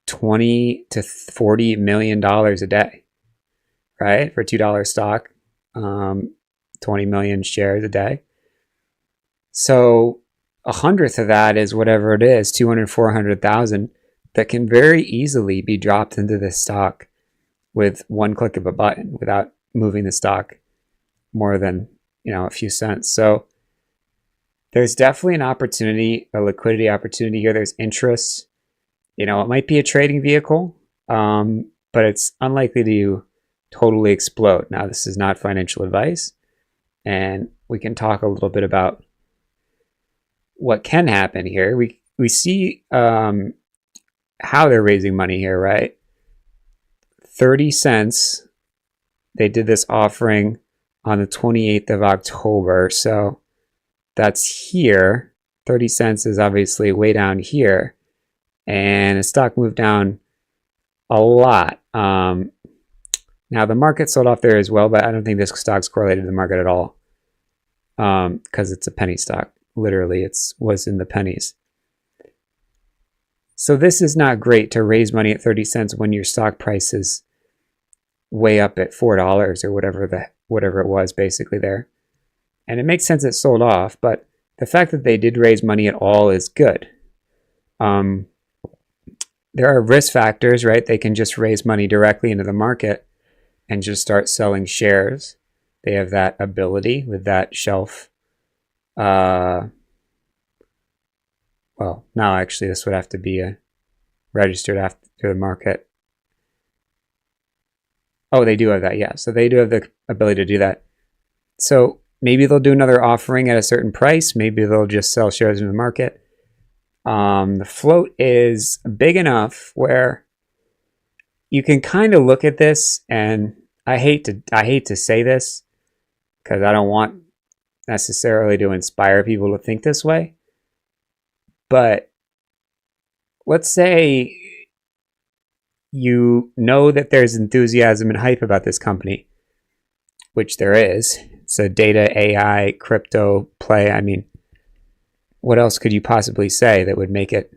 $20 to $40 million a day, right? For $2 stock, 20 million shares a day. So 1/100th of that is whatever it is, 200, 400,000, that can very easily be dropped into this stock with one click of a button without moving the stock more than, you know, a few cents. So there's definitely an opportunity, a liquidity opportunity here. There's interest. You know, it might be a trading vehicle, but it's unlikely to totally explode. Now, this is not financial advice, and we can talk a little bit about what can happen here. We see how they're raising money here, right? 30 cents. They did this offering on the 28th of October. So that's here. 30 cents is obviously way down here. And the stock moved down a lot. Now the market sold off there as well, but I don't think this stock's correlated to the market at all. Because it's a penny stock. Literally, was in the pennies. So this is not great to raise money at 30 cents when your stock price is way up at $4 or whatever it was basically there. And it makes sense it sold off, but the fact that they did raise money at all is good. There are risk factors, right? They can just raise money directly into the market and just start selling shares. They have that ability with that shelf. Well, now actually this would have to be registered after the market. Oh, they do have that, yeah. So they do have the ability to do that. So maybe they'll do another offering at a certain price. Maybe they'll just sell shares in the market. The float is big enough where you can kind of look at this, and I hate to say this because I don't want necessarily to inspire people to think this way. But let's say you know that there's enthusiasm and hype about this company, which there is. It's a data, AI, crypto play. I mean, what else could you possibly say that would make it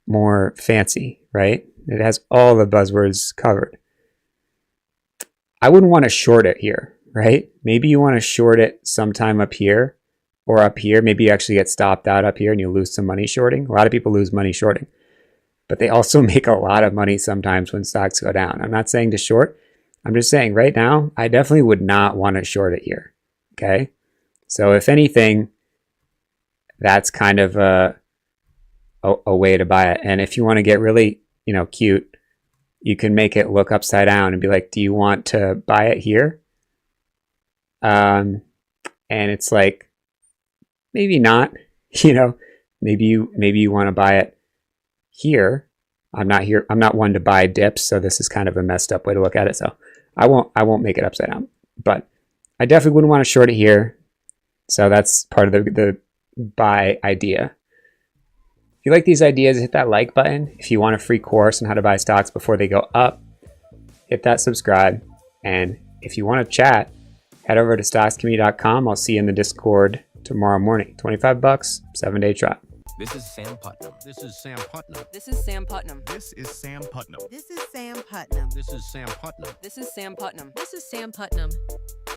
more fancy, right? It has all the buzzwords covered. I wouldn't want to short it here, right? Maybe you want to short it sometime up here or up here. Maybe you actually get stopped out up here and you lose some money shorting. A lot of people lose money shorting, but they also make a lot of money sometimes when stocks go down. I'm not saying to short. I'm just saying right now, I definitely would not want to short it here. Okay. So if anything, that's kind of a way to buy it. And if you want to get really, cute, you can make it look upside down and be like, do you want to buy it here? And it's like, maybe not, maybe you want to buy it here. I'm not one to buy dips, so this is kind of a messed up way to look at it. So I won't make it upside down, but I definitely wouldn't want to short it here. So that's part of the buy idea. If you like these ideas, hit that like button. If you want a free course on how to buy stocks before they go up, hit that subscribe. And if you want to chat, head over to stockscommunity.com. I'll see you in the Discord tomorrow morning. $25, 7-day trial. This is Sam Putnam. This is Sam Putnam. This is Sam Putnam. This is Sam Putnam. This is Sam Putnam. This is Sam Putnam. This is Sam Putnam. This is Sam Putnam.